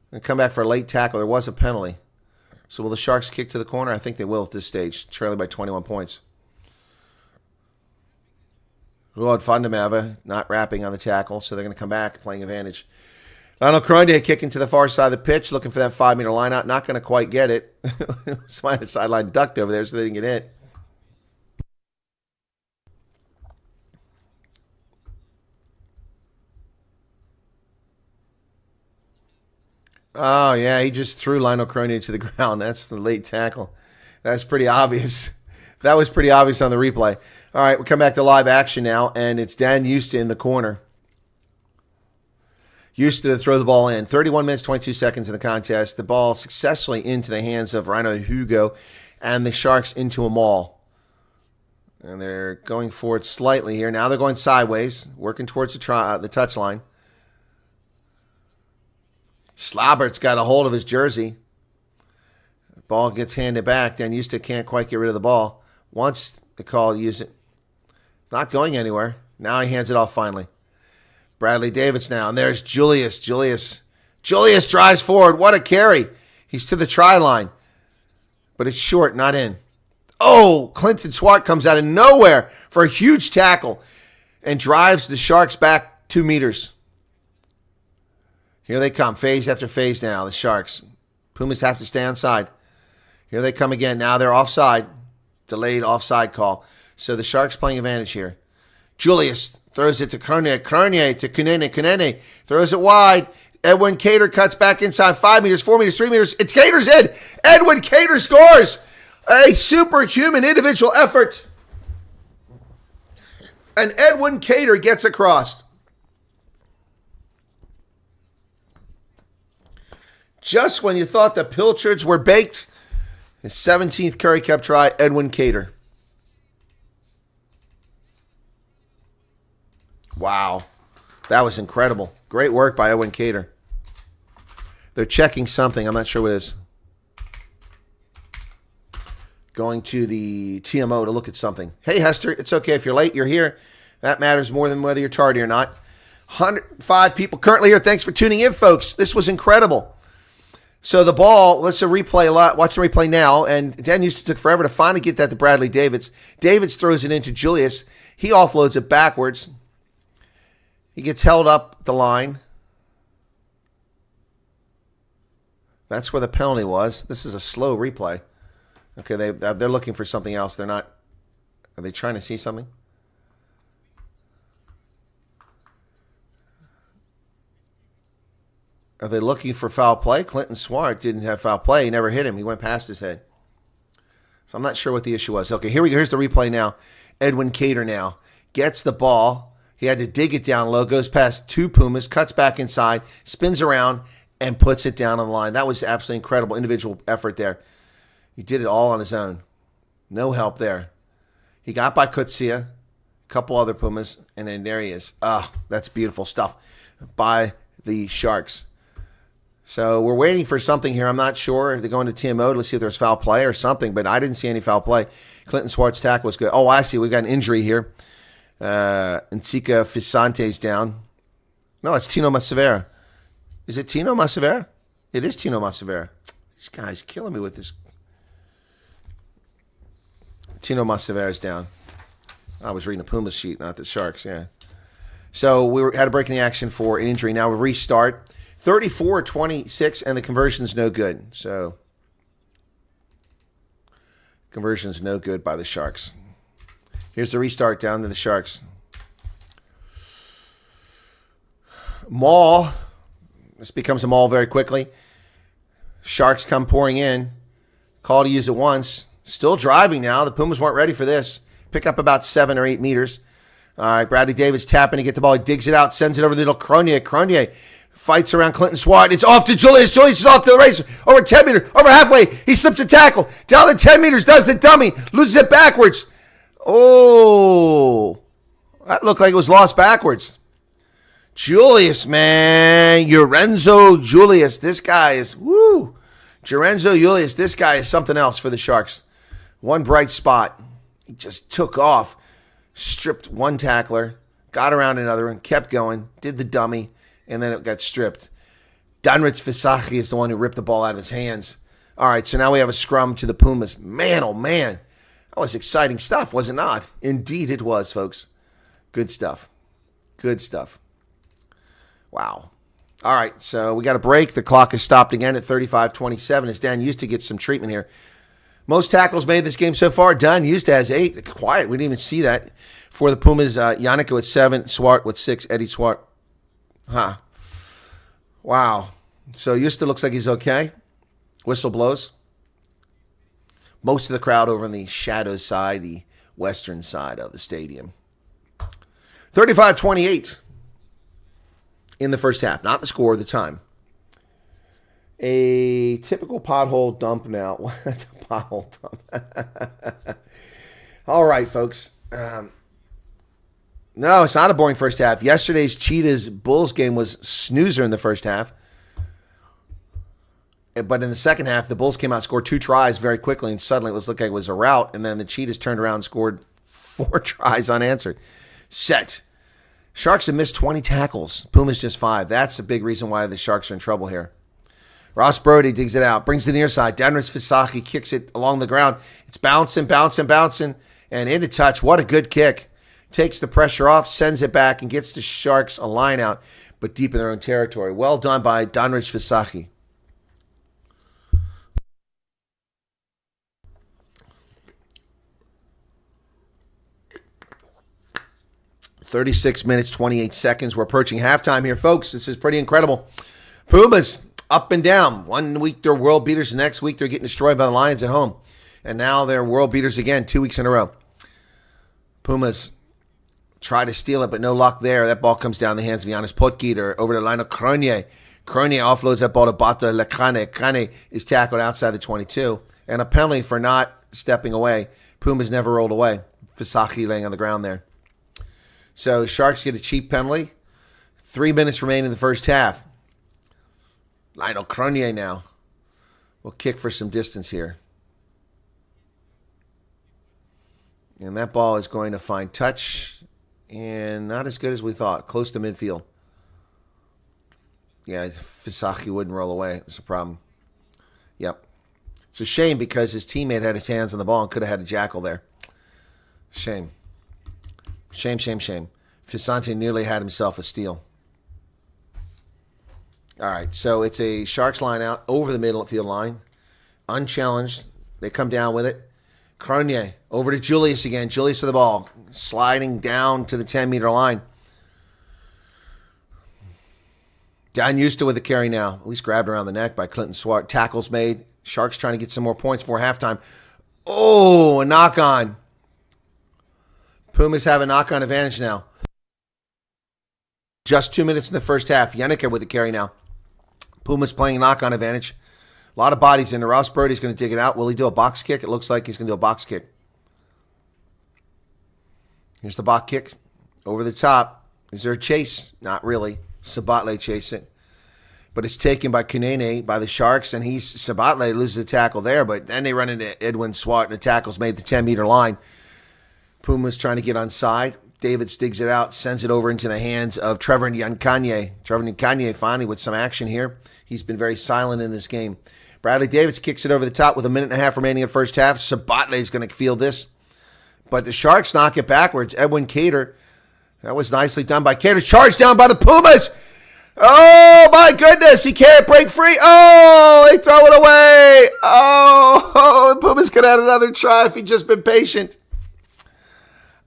And come back for a late tackle. There was a penalty. So will the Sharks kick to the corner? I think they will at this stage. Trailing by 21 points. Ruud Vandemave not wrapping on the tackle, so they're going to come back playing advantage. Lionel Cronier kicking to the far side of the pitch, looking for that 5-meter line out. Not going to quite get it. Sideline ducked over there, so they didn't get hit. Oh, yeah, he just threw Lionel Cronier to the ground. That's the late tackle. That's pretty obvious. That was pretty obvious on the replay. All right, we come back to live action now, and it's Dan Eusta in the corner. Eusta to throw the ball in. 31 minutes, 22 seconds in the contest. The ball successfully into the hands of Rhino Hugo, and the Sharks into a maul. And they're going forward slightly here. Now they're going sideways, working towards the touchline. Slaubert's got a hold of his jersey. The ball gets handed back. Dan Eusta can't quite get rid of the ball. Once the call to use it. Not going anywhere. Now he hands it off finally. Bradley Davids now. And there's Julius. Julius drives forward. What a carry. He's to the try line. But it's short, not in. Oh, Clinton Swart comes out of nowhere for a huge tackle and drives the Sharks back 2 meters. Here they come, phase after phase now, the Sharks. Pumas have to stay onside. Here they come again. Now they're offside. Delayed offside call. So the Sharks playing advantage here. Julius throws it to Cronier. Cronier to Kunene. Kunene throws it wide. Edwin Cater cuts back inside 5 meters, 4 meters, 3 meters. It's Cater's in. Edwin Cater scores. A superhuman individual effort. And Edwin Cater gets across. Just when you thought the Pilchards were baked, his 17th Currie Cup try, Edwin Cater. Wow. That was incredible. Great work by Edwin Cater. They're checking something. I'm not sure what it is. Going to the TMO to look at something. Hey, Hester, it's okay. If you're late, you're here. That matters more than whether you're tardy or not. 105 people currently here. Thanks for tuning in, folks. This was incredible. So the ball, let's replay a lot. Watch the replay now. And Dan used to took forever to finally get that to Bradley Davids. Davids throws it into Julius. He offloads it backwards. He gets held up the line. That's where the penalty was. This is a slow replay. Okay, they're looking for something else. They're not. Are they trying to see something? Are they looking for foul play? Clinton Swart didn't have foul play. He never hit him. He went past his head. So I'm not sure what the issue was. Okay, here we go. Here's the replay now. Edwin Cater now gets the ball. He had to dig it down low, goes past 2 Pumas, cuts back inside, spins around, and puts it down on the line. That was absolutely incredible individual effort there. He did it all on his own. No help there. He got by Kutsia, a couple other Pumas, and then there he is. That's beautiful stuff by the Sharks. So we're waiting for something here. I'm not sure if they're going to TMO to see if there's foul play or something, but I didn't see any foul play. Clinton Swart's tackle was good. Oh, I see. We've got an injury here. Ntsika Fisante's down. No, it's Tino Masavera. Is it Tino Masavera? It is Tino Masavera. This guy's killing me with this. Tino Masavera's down. I was reading a Pumas sheet, not the Sharks, yeah. So we had a break in the action for an injury. Now we restart. 34-26, and the conversion's no good. So conversion's no good by the Sharks. Here's the restart down to the Sharks. Maul. This becomes a maul very quickly. Sharks come pouring in. Call to use it once. Still driving now. The Pumas weren't ready for this. Pick up about 7 or 8 meters. All right, Bradley Davis tapping to get the ball. He digs it out, sends it over the middle. Cronier. Cronier fights around Clinton Swart. It's off to Julius. Julius is off to the racer. Over 10 meters. Over halfway. He slips a tackle. Down the 10 meters. Does the dummy. Loses it backwards. Oh. That looked like it was lost backwards. Julius, man. Lorenzo Julius. This guy is, woo. Lorenzo Julius. This guy is something else for the Sharks. One bright spot. He just took off. Stripped one tackler. Got around another one. Kept going. Did the dummy. And then it got stripped. Danrich Visachi is the one who ripped the ball out of his hands. All right, so now we have a scrum to the Pumas. Man, oh man. That was exciting stuff, was it not? Indeed it was, folks. Good stuff. Good stuff. Wow. All right, so we got a break. The clock is stopped again at 35-27 as Dan used to get some treatment here. Most tackles made this game so far. Dunn used to has 8. Quiet. We didn't even see that. For the Pumas, Yannicka with 7, Swart with 6, Eddie Swart. Huh. Wow. So Justa looks like he's okay. Whistle blows. Most of the crowd over on the shadow side, the western side of the stadium. 35-28 in the first half. Not the score, the time. A typical pothole dump now. What a pothole dump. All right, folks. No, it's not a boring first half. Yesterday's Cheetahs-Bulls game was snoozer in the first half. But in the second half, the Bulls came out, scored 2 tries very quickly, and suddenly it looked like it was a rout. And then the Cheetahs turned around and scored 4 tries unanswered. Set. Sharks have missed 20 tackles. Pumas just 5. That's a big reason why the Sharks are in trouble here. Ross Brody digs it out, brings it to the near side. Danrich Visachi kicks it along the ground. It's bouncing, and into touch. What a good kick. Takes the pressure off, sends it back, and gets the Sharks a line out, but deep in their own territory. Well done by Danrich Visachi. 36 minutes, 28 seconds. We're approaching halftime here, folks. This is pretty incredible. Pumas up and down. 1 week they're world beaters. The next week they're getting destroyed by the Lions at home. And now they're world beaters again 2 weeks in a row. Pumas try to steal it, but no luck there. That ball comes down the hands of Janis Potgieter over the line of Cronier. Cronier offloads that ball to Bata Lecane. Cane is tackled outside the 22. And a penalty for not stepping away. Pumas never rolled away. Fisaki laying on the ground there. So Sharks get a cheap penalty. 3 minutes remaining in the first half. Lionel Cronier now will kick for some distance here. And that ball is going to find touch. And not as good as we thought. Close to midfield. Yeah, Fisaki wouldn't roll away. It's a problem. Yep. It's a shame because his teammate had his hands on the ball and could have had a jackal there. Shame. Shame. Fisante nearly had himself a steal. All right, so it's a Sharks line out over the middle field line. Unchallenged. They come down with it. Cronier over to Julius again. Julius with the ball. Sliding down to the 10-meter line. Dan Houston with the carry now. At least grabbed around the neck by Clinton Swart. Tackles made. Sharks trying to get some more points before halftime. Oh, a knock-on. Pumas have a knock-on advantage now. Just 2 minutes in the first half. Yannicka with the carry now. Pumas playing knock-on advantage. A lot of bodies in there. Ross Brody's going to dig it out. Will he do a box kick? It looks like he's going to do a box kick. Here's the box kick. Over the top. Is there a chase? Not really. Sabatle chase it. But it's taken by Kunene, by the Sharks, and Sabatle loses the tackle there, but then they run into Edwin Swart, and the tackle's made the 10-meter line. Pumas trying to get onside. David digs it out, sends it over into the hands of Trevor Nyankanye. Trevor Nyankanye finally with some action here. He's been very silent in this game. Bradley Davids kicks it over the top with a minute and a half remaining in the first half. Sabatle is going to field this. But the Sharks knock it backwards. Edwin Cater. That was nicely done by Cater. Charged down by the Pumas. Oh, my goodness. He can't break free. Oh, they throw it away. Oh, the Pumas could have had another try if he'd just been patient.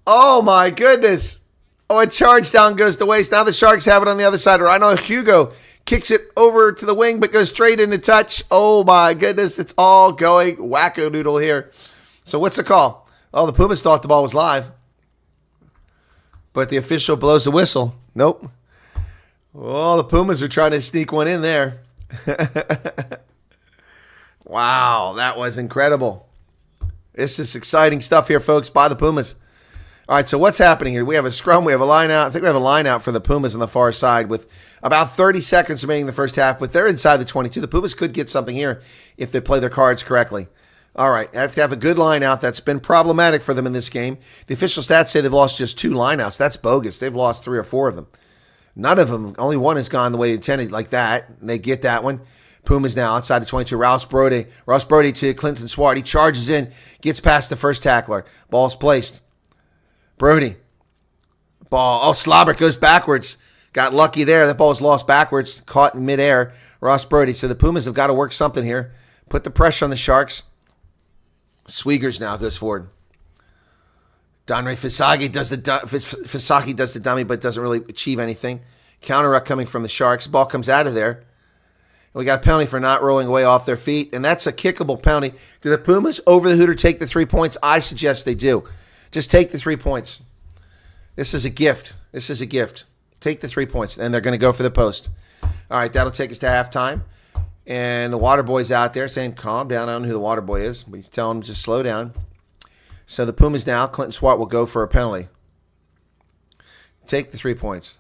Oh, my goodness. Oh, a charge down goes to waste. Now the Sharks have it on the other side. Rhino Hugo kicks it over to the wing, but goes straight into touch. Oh, my goodness. It's all going wacko-doodle here. So what's the call? Oh, the Pumas thought the ball was live. But the official blows the whistle. Nope. Oh, the Pumas are trying to sneak one in there. Wow, that was incredible. This is exciting stuff here, folks, by the Pumas. All right, so what's happening here? We have a scrum. We have a line out. I think we have a line out for the Pumas on the far side with about 30 seconds remaining in the first half, but they're inside the 22. The Pumas could get something here if they play their cards correctly. All right, have to have a good line out. That's been problematic for them in this game. The official stats say they've lost just 2 lineouts. That's bogus. They've lost 3 or 4 of them. None of them, only one has gone the way intended like that. They get that one. Pumas now outside the 22. Ross Brody to Clinton Swart. He charges in, gets past the first tackler. Ball's placed. Brody. Ball. Oh, Slobber goes backwards. Got lucky there. That ball was lost backwards. Caught in midair. Ross Brody. So the Pumas have got to work something here. Put the pressure on the Sharks. Sweegers now goes forward. Donre Fisaki does the dummy, but doesn't really achieve anything. Counter-up coming from the Sharks. Ball comes out of there. And we got a penalty for not rolling away off their feet, and that's a kickable penalty. Do the Pumas over the hooter take the 3 points? I suggest they do. Just take the 3 points. This is a gift. Take the 3 points, and they're going to go for the post. All right, that'll take us to halftime. And the water boy's out there saying, calm down. I don't know who the water boy is, but he's telling him to slow down. So the Pumas now, Clinton Swart will go for a penalty. Take the 3 points.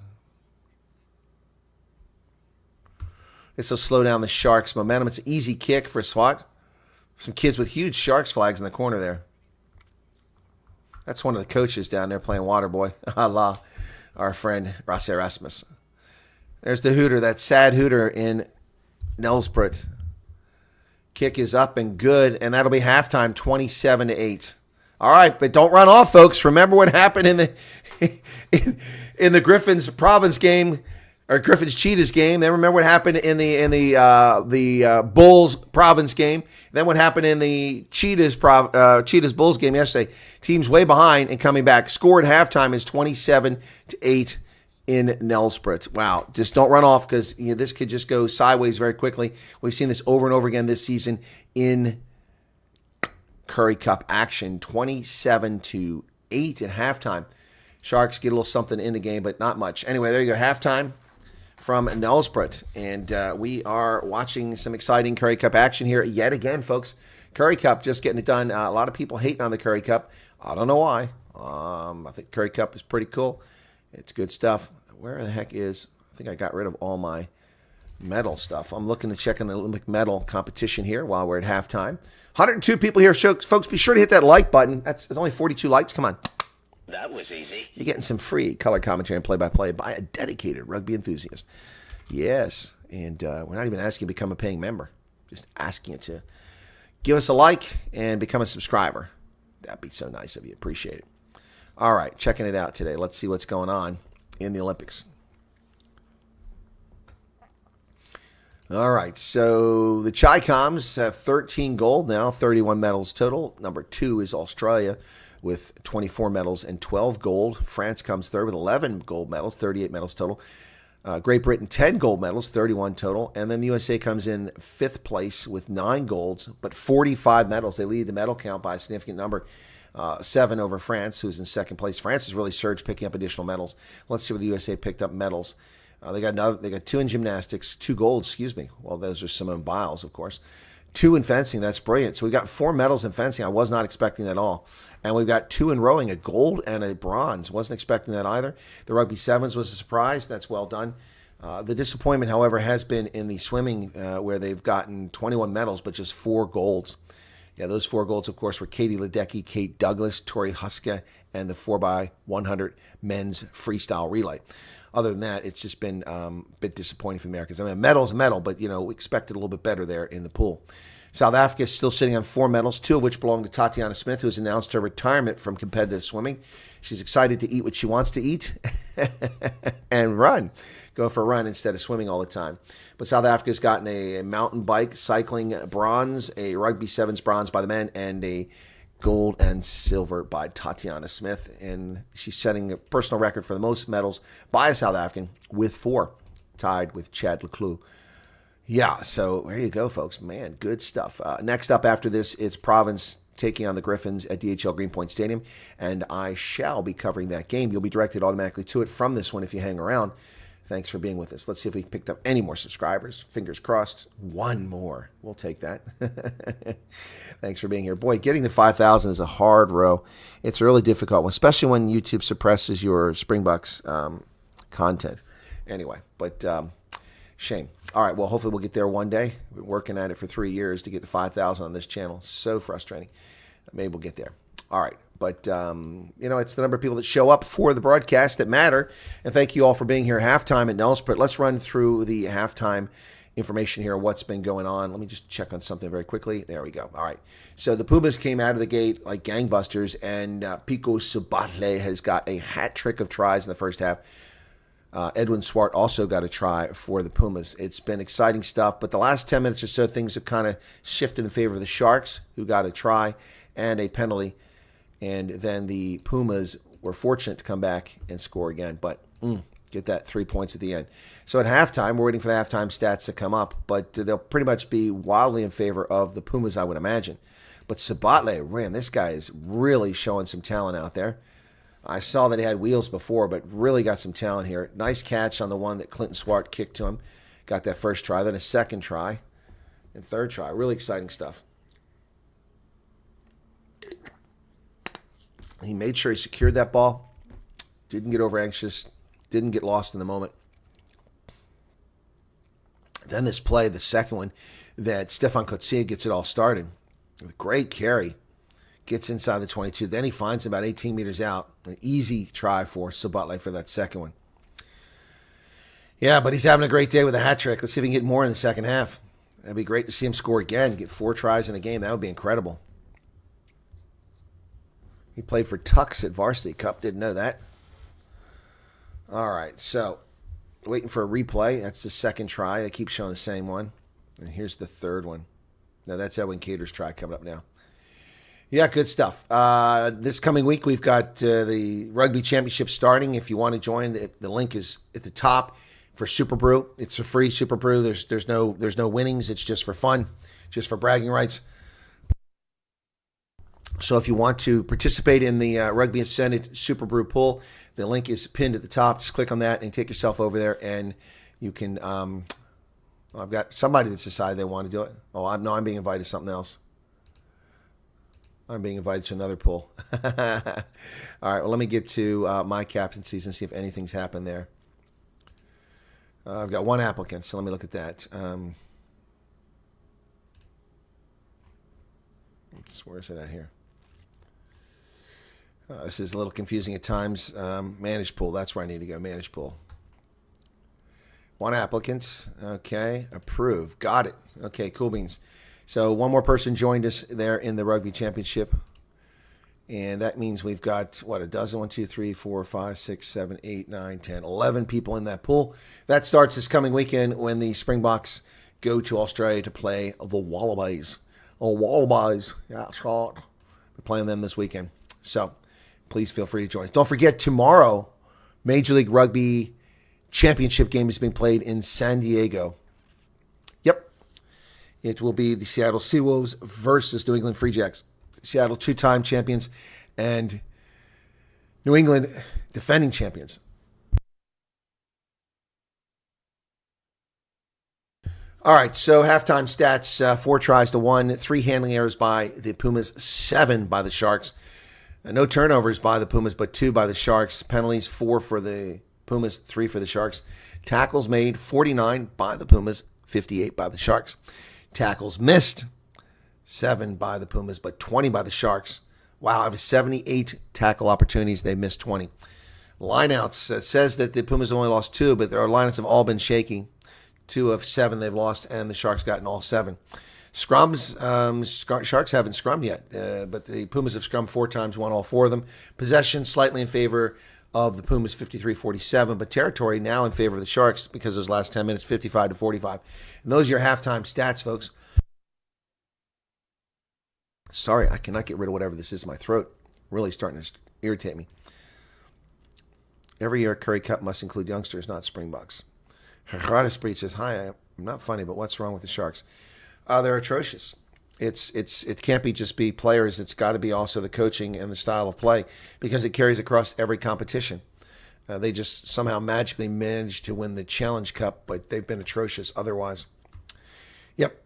This will slow down the Sharks' momentum. It's an easy kick for Swart. Some kids with huge Sharks flags in the corner there. That's one of the coaches down there playing water boy. Allah, our friend Rasse Erasmus. There's the hooter, that sad hooter in Nelsbrut. Kick is up and good, and that'll be halftime, 27-8. All right, but don't run off, folks. Remember what happened in the in the Griffins Province game or Griffin's Cheetahs game. Then remember what happened in the Bulls Province game. Then what happened in the Cheetahs Bulls game yesterday. Teams way behind and coming back. Score at halftime is 27-8 in Nelsprut. Wow, just don't run off because this could just go sideways very quickly. We've seen this over and over again this season in Currie Cup action. 27-8 at halftime. Sharks get a little something in the game, but not much. Anyway, there you go. Halftime from Nelsprut. And we are watching some exciting Currie Cup action here yet again, folks. Currie Cup, just getting it done. A lot of people hating on the Currie Cup. I don't know why. I think Currie Cup is pretty cool. It's good stuff. Where the heck is... I think I got rid of all my medal stuff. I'm looking to check on the Olympic medal competition here while we're at halftime. 102 people here. Folks, be sure to hit that like button. There's only 42 likes. Come on. That was easy. You're getting some free color commentary and play-by-play by a dedicated rugby enthusiast. Yes, and we're not even asking you to become a paying member. Just asking you to give us a like and become a subscriber. That'd be so nice of you. Appreciate it. All right, checking it out today. Let's see what's going on in the Olympics. All right, so the Chi-Coms have 13 gold now, 31 medals total. Number 2 is Australia with 24 medals and 12 gold. France comes third with 11 gold medals, 38 medals total. Great Britain, 10 gold medals, 31 total. And then the USA comes in 5th place with 9 golds, but 45 medals. They lead the medal count by a significant number. 7 over France, who's in 2nd place. France has really surged, picking up additional medals. Let's see where the USA picked up medals. They got 2 in gymnastics, 2 golds, Well, those are Simone Biles, of course. 2 in fencing, that's brilliant. So we got 4 medals in fencing. I was not expecting that at all. And we've got 2 in rowing, a gold and a bronze. Wasn't expecting that either. The rugby sevens was a surprise. That's well done. The disappointment, however, has been in the swimming, where they've gotten 21 medals, but just 4 golds. Yeah, those 4 golds, of course, were Katie Ledecky, Kate Douglas, Tori Huska, and the 4x100 men's freestyle relay. Other than that, it's just been a bit disappointing for the Americans. I mean, a medal's a medal, but, we expected a little bit better there in the pool. South Africa is still sitting on 4 medals, 2 of which belong to Tatiana Smith, who has announced her retirement from competitive swimming. She's excited to eat what she wants to eat and run. Go for a run instead of swimming all the time. But South Africa's gotten a mountain bike cycling bronze, a rugby sevens bronze by the men, and a gold and silver by Tatiana Smith. And she's setting a personal record for the most medals by a South African with 4, tied with Chad Leclue. Yeah, so there you go, folks. Man, good stuff. Next up after this, it's Province taking on the Griffins at DHL Greenpoint Stadium, and I shall be covering that game. You'll be directed automatically to it from this one if you hang around. Thanks for being with us. Let's see if we picked up any more subscribers. Fingers crossed. 1 more. We'll take that. Thanks for being here. Boy, getting to 5,000 is a hard row. It's a really difficult one, especially when YouTube suppresses your Springboks content. Anyway, but shame. All right, well, hopefully we'll get there one day. We've been working at it for 3 years to get to 5,000 on this channel. So frustrating. Maybe we'll get there. All right. But, it's the number of people that show up for the broadcast that matter. And thank you all for being here halftime at Nelsprut. Let's run through the halftime information here, what's been going on. Let me just check on something very quickly. There we go. All right. So the Pumas came out of the gate like gangbusters, and Pico Subatle has got a hat trick of tries in the first half. Edwin Swart also got a try for the Pumas. It's been exciting stuff, but the last 10 minutes or so, things have kind of shifted in favor of the Sharks, who got a try and a penalty. And then the Pumas were fortunate to come back and score again, but get that 3 points at the end. So at halftime, we're waiting for the halftime stats to come up, but they'll pretty much be wildly in favor of the Pumas, I would imagine. But Subatle, man, this guy is really showing some talent out there. I saw that he had wheels before, but really got some talent here. Nice catch on the one that Clinton Swart kicked to him. Got that first try, then a second try, and third try. Really exciting stuff. He made sure he secured that ball, didn't get over anxious, didn't get lost in the moment. Then this play, the second one, that Stefan Coetzee gets it all started. With great carry, gets inside the 22. Then he finds him about 18 meters out. An easy try for Subatle for that second one. Yeah, but he's having a great day with a hat trick. Let's see if he can get more in the second half. That'd be great to see him score again, get 4 tries in a game. That would be incredible. He played for Tux at Varsity Cup. Didn't know that. All right, so Waiting for a replay. That's the second try. I keep showing the same one. And here's the third one. Now, that's Edwin Cater's try coming up now. Yeah, good stuff. This coming week, we've got the Rugby Championship starting. If you want to join, the link is at the top for Super Brew. It's a free Super Brew. There's no winnings. It's just for fun, just for bragging rights. So if you want to participate in the Rugby Ascendant Super Brew pool, the link is pinned at the top. Just click on that and take yourself over there, and you can. I've got somebody that's decided they want to do it. Oh, I'm being invited to something else. I'm being invited to another pool. All right, well, let me get to my captaincies and see if anything's happened there. I've got one applicant, so let me look at that. Where is it at here? This is a little confusing at times. Manage pool, that's where I need to go. Manage pool. One applicant. Okay, approve. Got it. Okay, cool beans. So one more person joined us there in the Rugby Championship. And that means we've got, what, a dozen? 1, 2, 3, 4, 5, 6, 7, 8, 9, 10, 11 people in that pool. That starts this coming weekend when the Springboks go to Australia to play the Wallabies. Oh, Wallabies. Yeah, that's right. We're playing them this weekend. So please feel free to join us. Don't forget, tomorrow, Major League Rugby Championship game is being played in San Diego. Yep. It will be the Seattle Seawolves versus New England Free Jacks. Seattle two-time champions and New England defending champions. All right, so halftime stats, 4 tries to 1, 3 handling errors by the Pumas, 7 by the Sharks. No turnovers by the Pumas, but 2 by the Sharks. Penalties, 4 for the Pumas, 3 for the Sharks. Tackles made, 49 by the Pumas, 58 by the Sharks. Tackles missed, 7 by the Pumas, but 20 by the Sharks. Wow, out of 78 tackle opportunities, they missed 20. Lineouts, it says that the Pumas only lost 2, but their lineouts have all been shaky. 2 of 7 they've lost, and the Sharks gotten all 7. Scrums, Sharks haven't scrummed yet, but the Pumas have scrummed 4 times, won all 4 of them. Possession slightly in favor of the Pumas, 53-47, but territory now in favor of the Sharks because those last 10 minutes, 55-45. And those are your halftime stats, folks. Sorry, I cannot get rid of whatever this is in my throat. Really starting to irritate me. Every year, Currie Cup must include youngsters, not Springboks. Gerardus Breed says, hi, I'm not funny, but what's wrong with the Sharks? They're atrocious. It can't just be players. It's got to be also the coaching and the style of play because it carries across every competition. They just somehow magically managed to win the Challenge Cup, but they've been atrocious otherwise. Yep.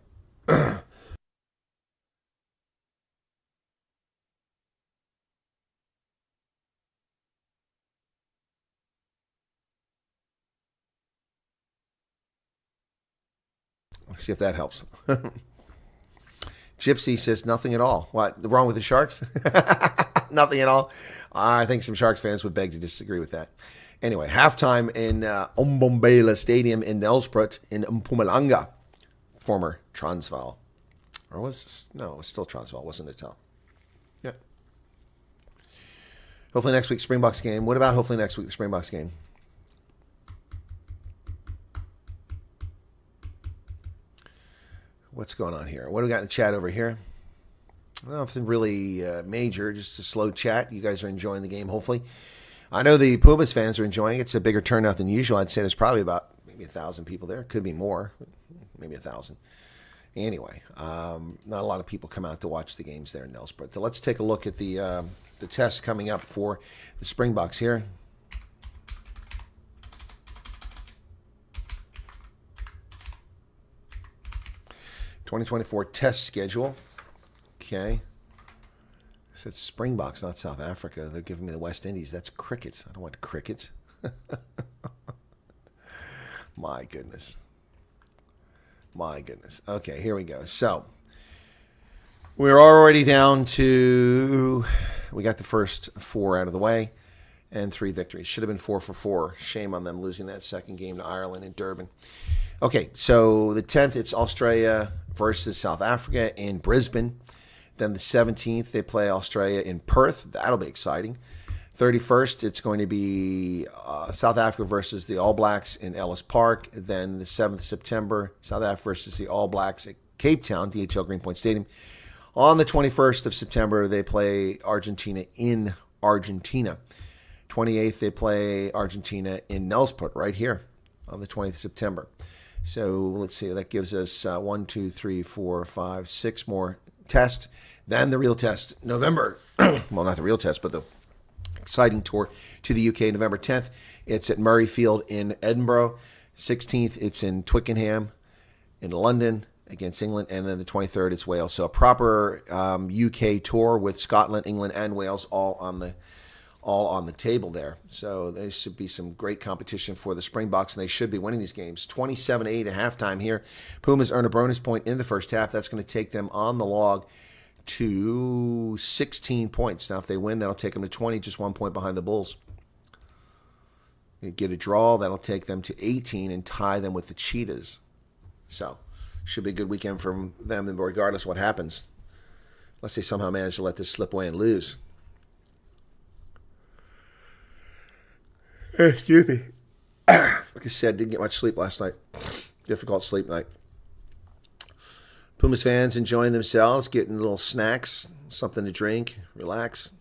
Let's see if that helps. Gypsy says nothing at all. What? Wrong with the Sharks? Nothing at all? I think some Sharks fans would beg to disagree with that. Anyway, halftime in Umbombela Stadium in Nelspruit in Mpumalanga, former Transvaal. Or was this? No, it was still Transvaal, wasn't it, Tom? Yeah. Hopefully next week, Springboks game. What about hopefully next week, the Springboks game? What's going on here? What do we got in the chat over here? Nothing really major, just a slow chat. You guys are enjoying the game, hopefully. I know the Pumas fans are enjoying it. It's a bigger turnout than usual. I'd say there's probably about maybe 1,000 people there. Could be more, maybe 1,000. Anyway, not a lot of people come out to watch the games there in Nelspruit. So let's take a look at the tests coming up for the Springboks here. '24 test schedule. Okay. I said Springboks, not South Africa. They're giving me the West Indies. That's crickets. I don't want crickets. My goodness. My goodness. Okay, here we go. So, we're already down to, we got the first 4 out of the way and 3 victories. Should have been 4 for 4. Shame on them losing that second game to Ireland and Durban. Okay, so the 10th, it's Australia versus South Africa in Brisbane. Then the 17th, they play Australia in Perth. That'll be exciting. 31st, it's going to be South Africa versus the All Blacks in Ellis Park. Then the 7th of September, South Africa versus the All Blacks at Cape Town, DHL Greenpoint Stadium. On the 21st of September, they play Argentina in Argentina. 28th, they play Argentina in Nelsport, right here on the 20th of September. So let's see, that gives us 1, 2, 3, 4, 5, 6 more tests. Then the real test, November. Well, not the real test, but the exciting tour to the UK, November 10th. It's at Murrayfield in Edinburgh. 16th, it's in Twickenham in London against England. And then the 23rd, it's Wales. So a proper UK tour with Scotland, England, and Wales all on the table there. So there should be some great competition for the Springboks, and they should be winning these games. 27-8 at halftime here. Pumas earn a bonus point in the first half. That's going to take them on the log to 16 points. Now, if they win, that'll take them to 20, just 1 point behind the Bulls. They get a draw, that'll take them to 18 and tie them with the Cheetahs. So, should be a good weekend for them, regardless of what happens. Unless they somehow manage to let this slip away and lose. Excuse me. Like I said, didn't get much sleep last night. Difficult sleep night. Pumas fans enjoying themselves, getting little snacks, something to drink, relax.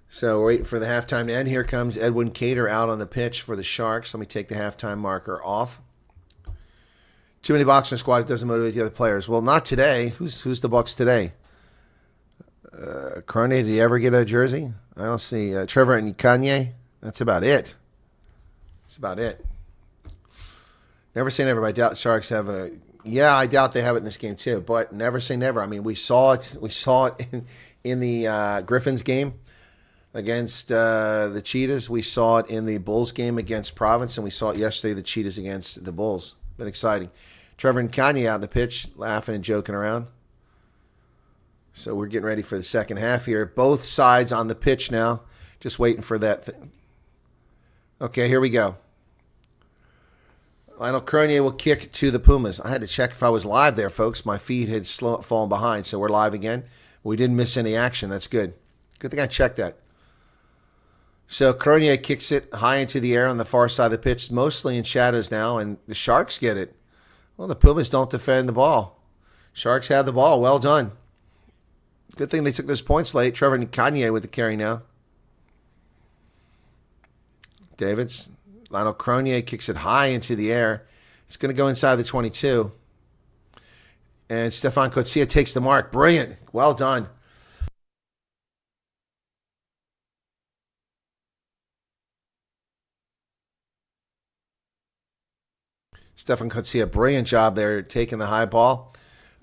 So we're waiting for the halftime to end. Here comes Edwin Cater out on the pitch for the Sharks. Let me take the halftime marker off. Too many Bucks in the squad. It doesn't motivate the other players. Well, not today. Who's the Bucks today? Carney, did he ever get a jersey? I don't see. Trevor and Kanye. That's about it. That's about it. Never say never. But I doubt the Sharks have a. Yeah, I doubt they have it in this game too. But never say never. I mean, we saw it. We saw it in the Griffins game against the Cheetahs. We saw it in the Bulls game against Province, and we saw it yesterday. The Cheetahs against the Bulls. Been exciting. Trevor and Kanye out on the pitch, laughing and joking around. So we're getting ready for the second half here. Both sides on the pitch now. Just waiting for that thing. Okay, here we go. Lionel Cronier will kick to the Pumas. I had to check if I was live there, folks. My feed had fallen behind, so we're live again. We didn't miss any action. That's good. Good thing I checked that. So Cronier kicks it high into the air on the far side of the pitch, mostly in shadows now, and the Sharks get it. Well, the Pumas don't defend the ball. Sharks have the ball. Well done. Good thing they took those points late. Trevor and Kanye with the carry now. Davids. Lionel Cronier kicks it high into the air. It's going to go inside the 22. And Stefan Kotsia takes the mark. Brilliant. Well done. Stefan Kotsia, brilliant job there taking the high ball.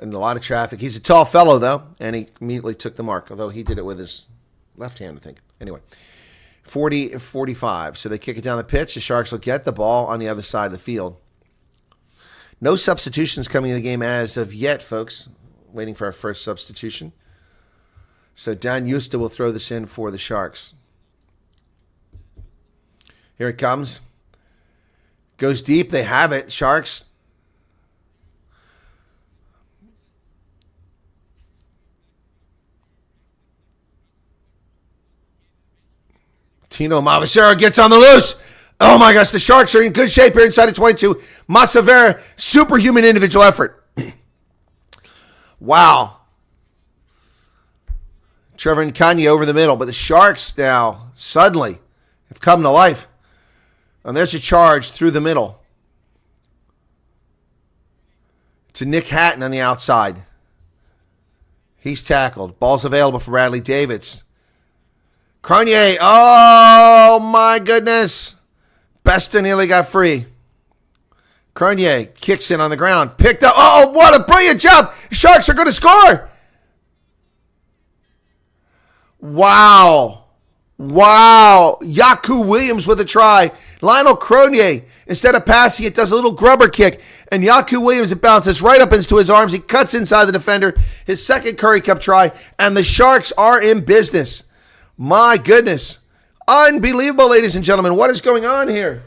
And a lot of traffic. He's a tall fellow, though, and he immediately took the mark, although he did it with his left hand, I think. Anyway, 40-45. So they kick it down the pitch. The Sharks will get the ball on the other side of the field. No substitutions coming in the game as of yet, folks. Waiting for our first substitution. So Dan Justa will throw this in for the Sharks. Here it comes. Goes deep. They have it. Sharks. Tino Mavacero gets on the loose. Oh my gosh, the Sharks are in good shape here inside of 22. Masavera, superhuman individual effort. Wow. Trevor and Kanye over the middle, but the Sharks now suddenly have come to life. And there's a charge through the middle to Nick Hatton on the outside. He's tackled. Ball's available for Bradley Davids. Cronier, oh my goodness. Besta nearly got free. Cronier kicks in on the ground. Picked up. Oh, what a brilliant job. Sharks are going to score. Wow. Wow. Yaku Williams with a try. Lionel Cronier, instead of passing it, does a little grubber kick. And Yaku Williams, it bounces right up into his arms. He cuts inside the defender. His second Currie Cup try. And the Sharks are in business. My goodness. Unbelievable, ladies and gentlemen. What is going on here?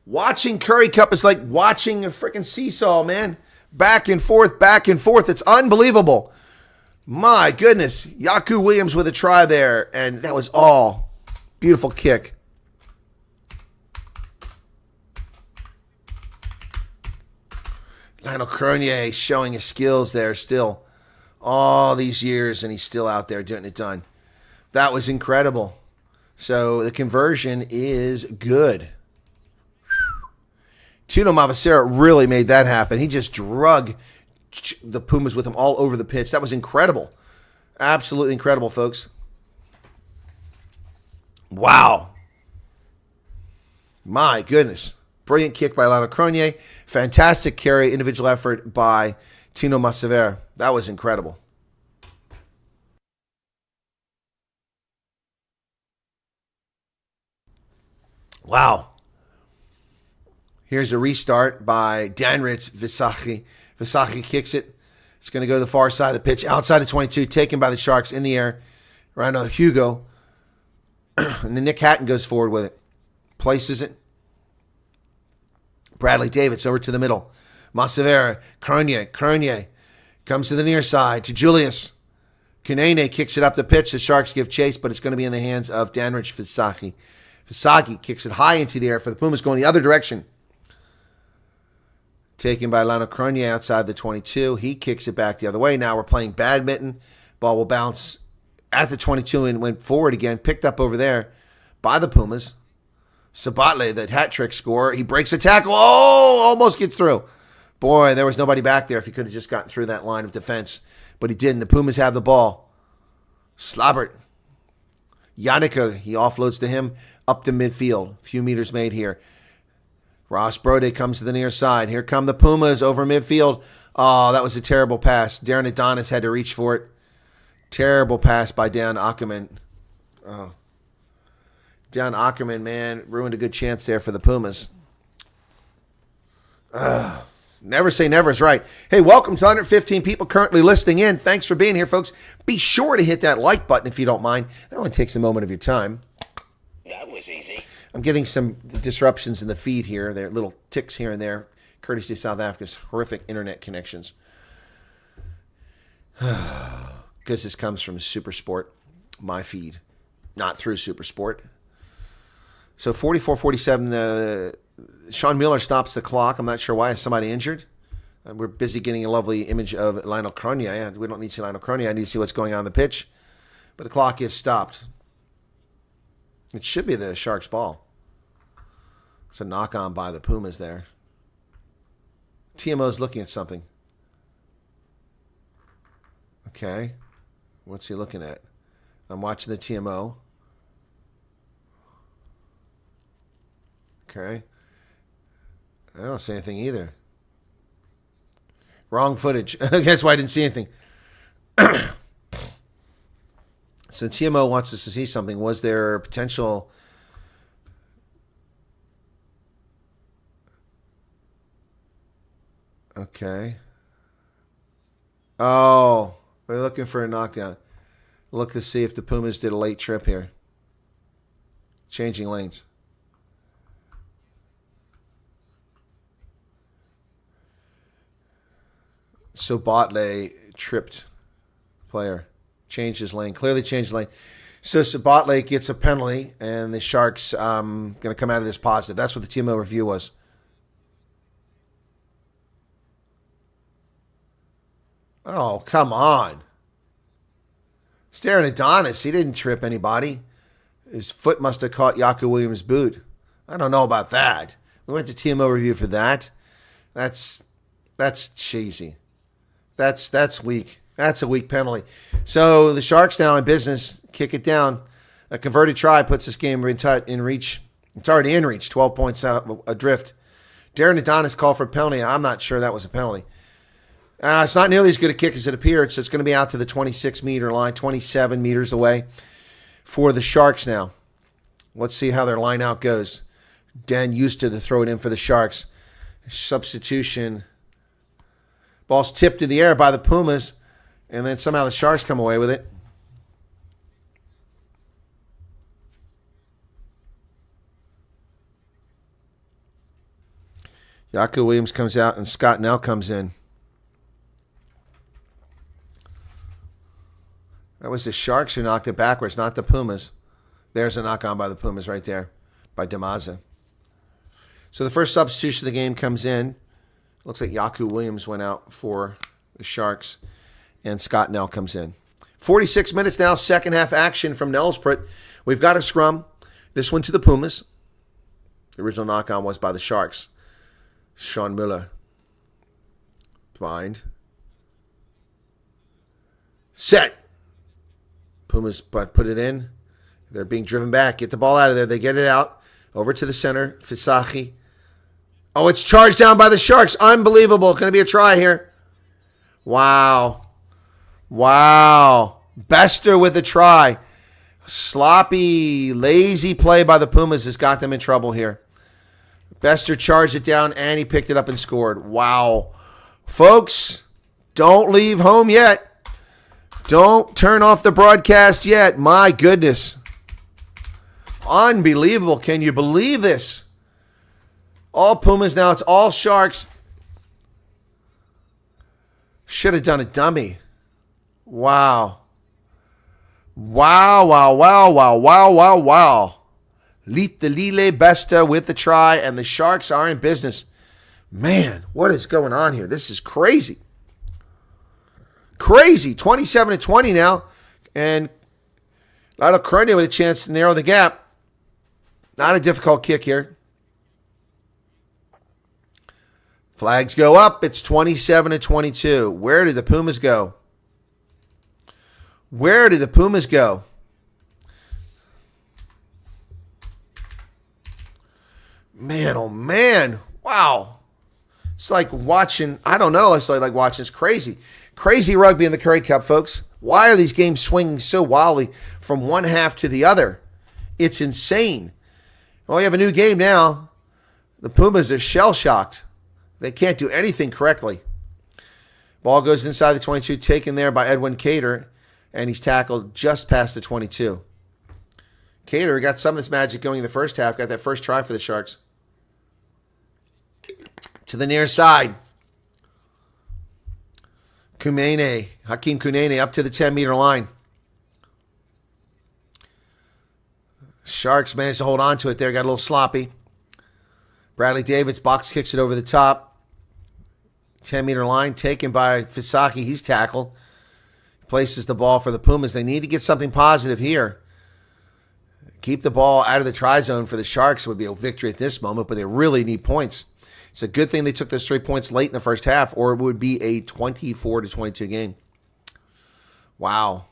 Watching Currie Cup is like watching a freaking seesaw, man. Back and forth, back and forth. It's unbelievable. My goodness. Yaku Williams with a try there, and that was all. Beautiful kick. Lionel Cronier showing his skills there still. All these years, and he's still out there getting it done. That was incredible. So the conversion is good. Tino Mavacera really made that happen. He just drug the Pumas with him all over the pitch. That was incredible. Absolutely incredible, folks. Wow. My goodness. Brilliant kick by Lionel Cronier. Fantastic carry, individual effort by Tino Mavacera. That was incredible. Wow. Here's a restart by Danrich Visachi. Visachi kicks it. It's going to go to the far side of the pitch, outside of 22, taken by the Sharks in the air. Right on Hugo. And then Nick Hatton goes forward with it. Places it. Bradley Davids over to the middle. Mavacera, Cronier comes to the near side to Julius. Kanene kicks it up the pitch. The Sharks give chase, but it's going to be in the hands of Danrich Visachi. Visachi kicks it high into the air for the Pumas going the other direction. Taken by Lionel Cronier outside the 22. He kicks it back the other way. Now we're playing badminton. Ball will bounce at the 22 and went forward again. Picked up over there by the Pumas. Sabatle, that hat trick scorer. He breaks a tackle. Oh, almost gets through. Boy, there was nobody back there if he could have just gotten through that line of defense. But he didn't. The Pumas have the ball. Slabert. Yannicka, he offloads to him up to midfield. A few meters made here. Ross Brode comes to the near side. Here come the Pumas over midfield. Oh, that was a terrible pass. Darren Adonis had to reach for it. Terrible pass by Dan Ackerman. Oh. Dan Ackerman, man, ruined a good chance there for the Pumas. Never say never is right. Hey, welcome to 115 people currently listening in. Thanks for being here, folks. Be sure to hit that like button if you don't mind. That only takes a moment of your time. That was easy. I'm getting some disruptions in the feed here. There are little ticks here and there, courtesy of South Africa's horrific internet connections. Because this comes from SuperSport, my feed, not through SuperSport. So 44-47, Sean Mueller stops the clock. I'm not sure why. Is somebody injured? We're busy getting a lovely image of Lionel Cronier. We don't need to see Lionel Cronier. I need to see what's going on the pitch. But the clock is stopped. It should be the Sharks' ball. It's a knock-on by the Pumas there. TMO's looking at something. Okay. What's he looking at? I'm watching the TMO. Okay. I don't see anything either. Wrong footage. That's why I didn't see anything. So TMO wants us to see something. Was there potential... Okay. Oh, we're looking for a knockdown. Look to see if the Pumas did a late trip here. Changing lanes. So Botley tripped player. Changed his lane. Clearly changed his lane. So Sabatle gets a penalty, and the Sharks going to come out of this positive. That's what the TMO review was. Oh, come on. Staring at Adonis. He didn't trip anybody. His foot must have caught Yaku Williams' boot. I don't know about that. We went to TMO review for that. That's cheesy. That's weak. That's a weak penalty. So the Sharks now in business, kick it down. A converted try puts this game in reach. It's already in reach, 12 points adrift. Darren Adonis called for a penalty. I'm not sure that was a penalty. It's not nearly as good a kick as it appeared, so it's going to be out to the 26-meter line, 27 meters away for the Sharks now. Let's see how their line out goes. Dan used to throw it in for the Sharks. Substitution. Ball's tipped in the air by the Pumas. And then somehow the Sharks come away with it. Yaku Williams comes out, and Scott now comes in. That was the Sharks who knocked it backwards, not the Pumas. There's a knock on by the Pumas right there, by Damaza. So the first substitution of the game comes in. Looks like Yaku Williams went out for the Sharks, and Scott Nell comes in. 46 minutes now, second half action from Nellsprit. We've got a scrum. This one to the Pumas. The original knock-on was by the Sharks. Sean Miller. Bind. Set. Pumas put it in. They're being driven back. Get the ball out of there. They get it out. Over to the center. Fisaki. Oh, it's charged down by the Sharks. Unbelievable. Going to be a try here. Wow. Wow. Bester with a try. Sloppy, lazy play by the Pumas has got them in trouble here. Bester charged it down, and he picked it up and scored. Wow. Folks, don't leave home yet. Don't turn off the broadcast yet. My goodness. Unbelievable. Can you believe this? All Pumas now. It's all Sharks. Should have done a dummy. Wow. Wow, wow, wow, wow, wow, wow, wow. Lile Besta with the try, and the Sharks are in business. Man, what is going on here? This is crazy. Crazy. 27-20 now. And Lado Currie with a chance to narrow the gap. Not a difficult kick here. Flags go up. It's 27-22. Where did the Pumas go? Where did the Pumas go? Man, oh man. Wow. It's like watching, I don't know. It's like watching. It's crazy. Crazy rugby in the Currie Cup, folks. Why are these games swinging so wildly from one half to the other? It's insane. Well, you have a new game now. The Pumas are shell-shocked. They can't do anything correctly. Ball goes inside the 22, taken there by Edwin Cater, and he's tackled just past the 22. Cater got some of this magic going in the first half, got that first try for the Sharks. To the near side. Hakeem Kunene up to the 10-meter line. Sharks managed to hold on to it there, got a little sloppy. Bradley Davids box kicks it over the top. 10-meter line taken by Fisaki. He's tackled. Places the ball for the Pumas. They need to get something positive here. Keep the ball out of the try zone for the Sharks. It would be a victory at this moment, but they really need points. It's a good thing they took those 3 points late in the first half, or it would be a 24-22 game. Wow.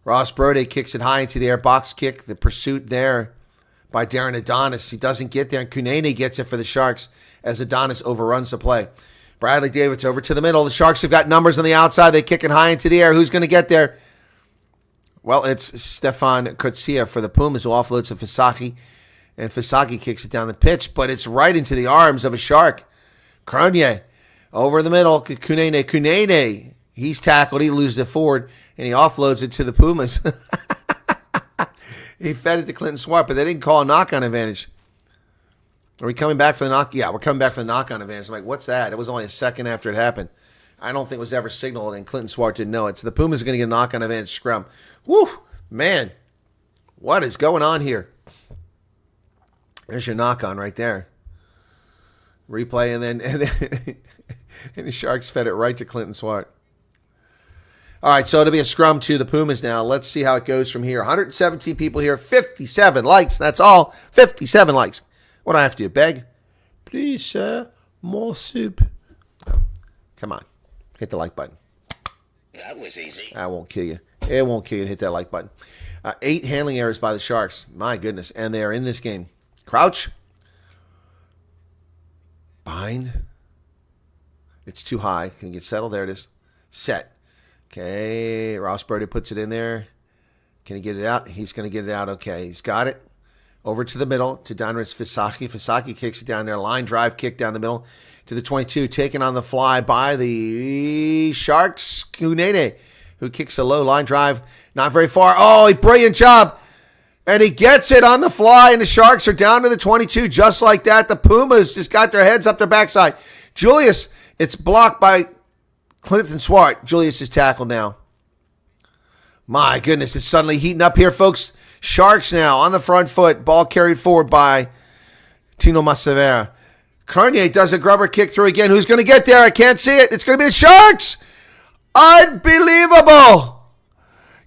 Ross Brode kicks it high into the air. Box kick. The pursuit there by Darren Adonis. He doesn't get there, and Kunene gets it for the Sharks as Adonis overruns the play. Bradley Davids over to the middle. The Sharks have got numbers on the outside. They kick it high into the air. Who's going to get there? Well, it's Stefan Kutsia for the Pumas who offloads to Fisaki. And Fisaki kicks it down the pitch, but it's right into the arms of a Shark. Cronje over the middle. Kunene. He's tackled. He loses it forward, and he offloads it to the Pumas. He fed it to Clinton Swart, but they didn't call a knock-on advantage. Are we coming back for the knock? Yeah, we're coming back for the knock-on advantage. I'm like, what's that? It was only a second after it happened. I don't think it was ever signaled, and Clinton Swart didn't know it. So the Pumas are going to get a knock-on advantage scrum. Woo, man, what is going on here? There's your knock-on right there. Replay, and then and the Sharks fed it right to Clinton Swart. All right, so it'll be a scrum to the Pumas now. Let's see how it goes from here. 117 people here, 57 likes. That's all, 57 likes. What do I have to do? Beg? Please, sir, more soup. Oh, come on, hit the like button. That was easy. That won't kill you. It won't kill you to hit that like button. 8 handling errors by the Sharks. My goodness, and they are in this game. Crouch. Bind. It's too high. Can you get settled? There it is. Set. Okay. Ross Brody puts it in there. Can he get it out? He's going to get it out. Okay. He's got it. Over to the middle to Donruss Fisaki. Fisaki kicks it down there. Line drive kick down the middle to the 22. Taken on the fly by the Sharks. Kunene, who kicks a low line drive. Not very far. Oh, a brilliant job. And he gets it on the fly, and the Sharks are down to the 22 just like that. The Pumas just got their heads up their backside. Julius, it's blocked by Clinton Swart. Julius is tackled now. My goodness, it's suddenly heating up here, folks. Sharks now on the front foot. Ball carried forward by Tino Masavera. Carnier does a grubber kick through again. Who's going to get there? I can't see it. It's going to be the Sharks. Unbelievable.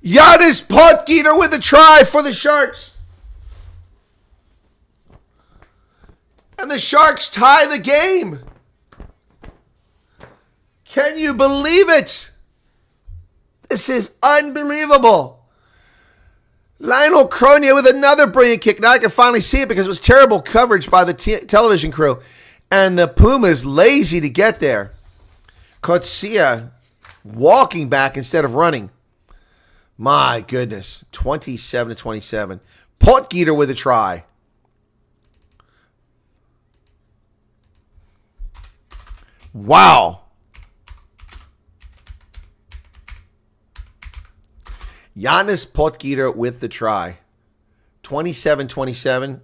Giannis Potgieter with a try for the Sharks. And the Sharks tie the game. Can you believe it? This is unbelievable. Lionel Cronier with another brilliant kick. Now I can finally see it because it was terrible coverage by the television crew. And the Pumas lazy to get there. Kotsia walking back instead of running. My goodness. 27-27. Potgieter with a try. Wow. Giannis Potgieter with the try. 27-27.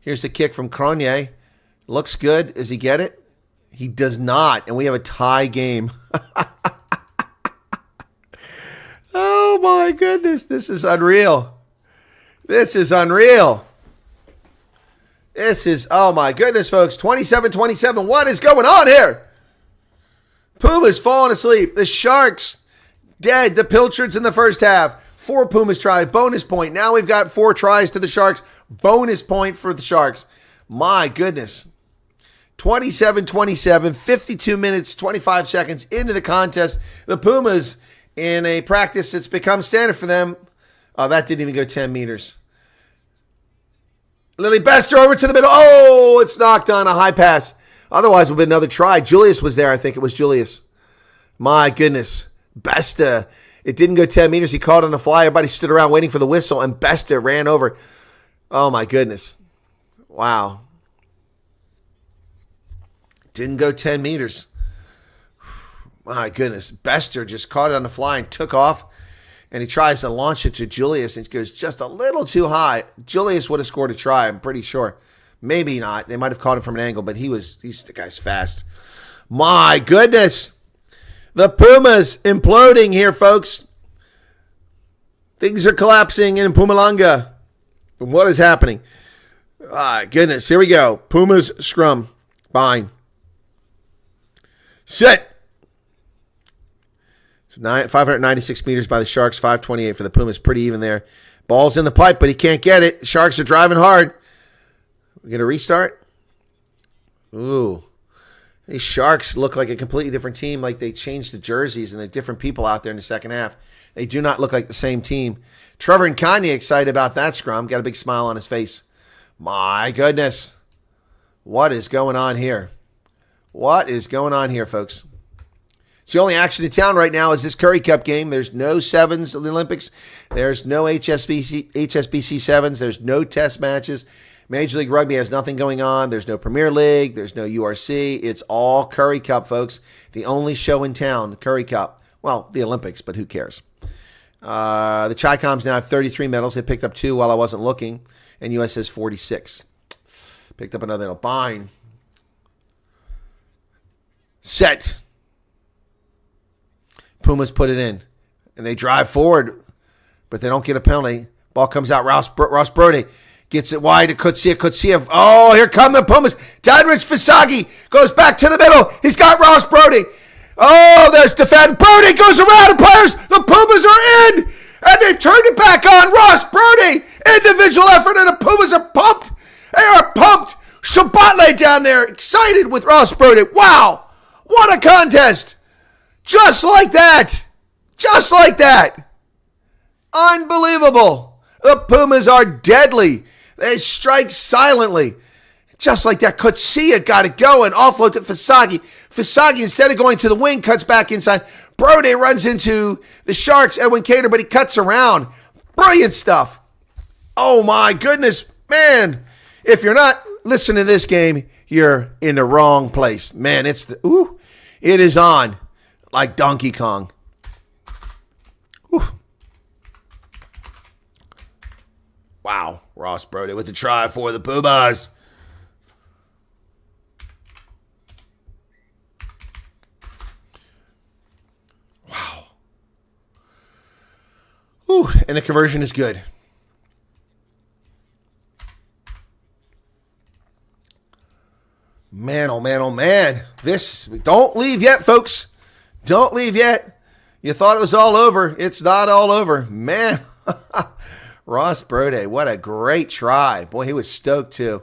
Here's the kick from Cronier. Looks good. Does he get it? He does not. And we have a tie game. Oh, my goodness. This is unreal. This is unreal. This is, oh, my goodness, folks. 27-27. What is going on here? Pumas falling asleep. The Sharks dead. The Pilchards in the first half. 4 Pumas try. Bonus point. Now we've got 4 tries to the Sharks. Bonus point for the Sharks. My goodness. 27-27. 52 minutes, 25 seconds into the contest. The Pumas in a practice that's become standard for them. Oh, that didn't even go 10 meters. Lily Bester over to the middle. Oh, it's knocked on a high pass. Otherwise, it would have been another try. Julius was there. I think it was Julius. My goodness. Besta. It didn't go 10 meters. He caught on the fly. Everybody stood around waiting for the whistle, and Besta ran over. Oh, my goodness. Wow. Didn't go 10 meters. My goodness. Bester just caught it on the fly and took off, and he tries to launch it to Julius, and it goes just a little too high. Julius would have scored a try, I'm pretty sure. Maybe not. They might have caught him from an angle, but he's the guy's fast. My goodness. The Pumas imploding here, folks. Things are collapsing in Mpumalanga. What is happening? My goodness. Here we go. Pumas scrum. Bind. Set. 596 meters by the Sharks. 528 for the Pumas. Pretty even there. Ball's in the pipe, but he can't get it. Sharks are driving hard. We're going to restart. Ooh. These Sharks look like a completely different team, like they changed the jerseys and they're different people out there in the second half. They do not look like the same team. Trevor and Kanye excited about that scrum. Got a big smile on his face. My goodness. What is going on here? What is going on here, folks? It's the only action in town right now is this Currie Cup game. There's no sevens in the Olympics. There's no HSBC sevens. There's no test matches. Major League Rugby has nothing going on. There's no Premier League. There's no URC. It's all Currie Cup, folks. The only show in town, the Currie Cup. Well, the Olympics, but who cares? The Chi-Coms now have 33 medals. They picked up 2 while I wasn't looking. And US has 46. Picked up another medal. Bind. Set. Pumas put it in. And they drive forward, but they don't get a penalty. Ball comes out. Ross Brody gets it wide to Kutsia. Oh, here come the Pumas. Dadrich Fisagi goes back to the middle. He's got Ross Brody. Oh, there's defend. Brody goes around the players. The Pumas are in. And they turned it back on. Ross Brody. Individual effort, and the Pumas are pumped. They are pumped. Shabatle down there, excited with Ross Brody. Wow. What a contest. Just like that. Just like that. Unbelievable. The Pumas are deadly. They strike silently. Just like that. Kutsia got it going. Offload to Fisagi. Fisagi, instead of going to the wing, cuts back inside. Brody runs into the Sharks, Edwin Cater, but he cuts around. Brilliant stuff. Oh, my goodness. Man, if you're not listening to this game, you're in the wrong place. Man, it is on like Donkey Kong. Ooh. Wow. Ross Brody with the try for the Pumas. Wow. Ooh, and the conversion is good. Man, oh man, oh man. Don't leave yet, folks. Don't leave yet. You thought it was all over. It's not all over. Man, Ross Brody, what a great try. Boy, he was stoked too.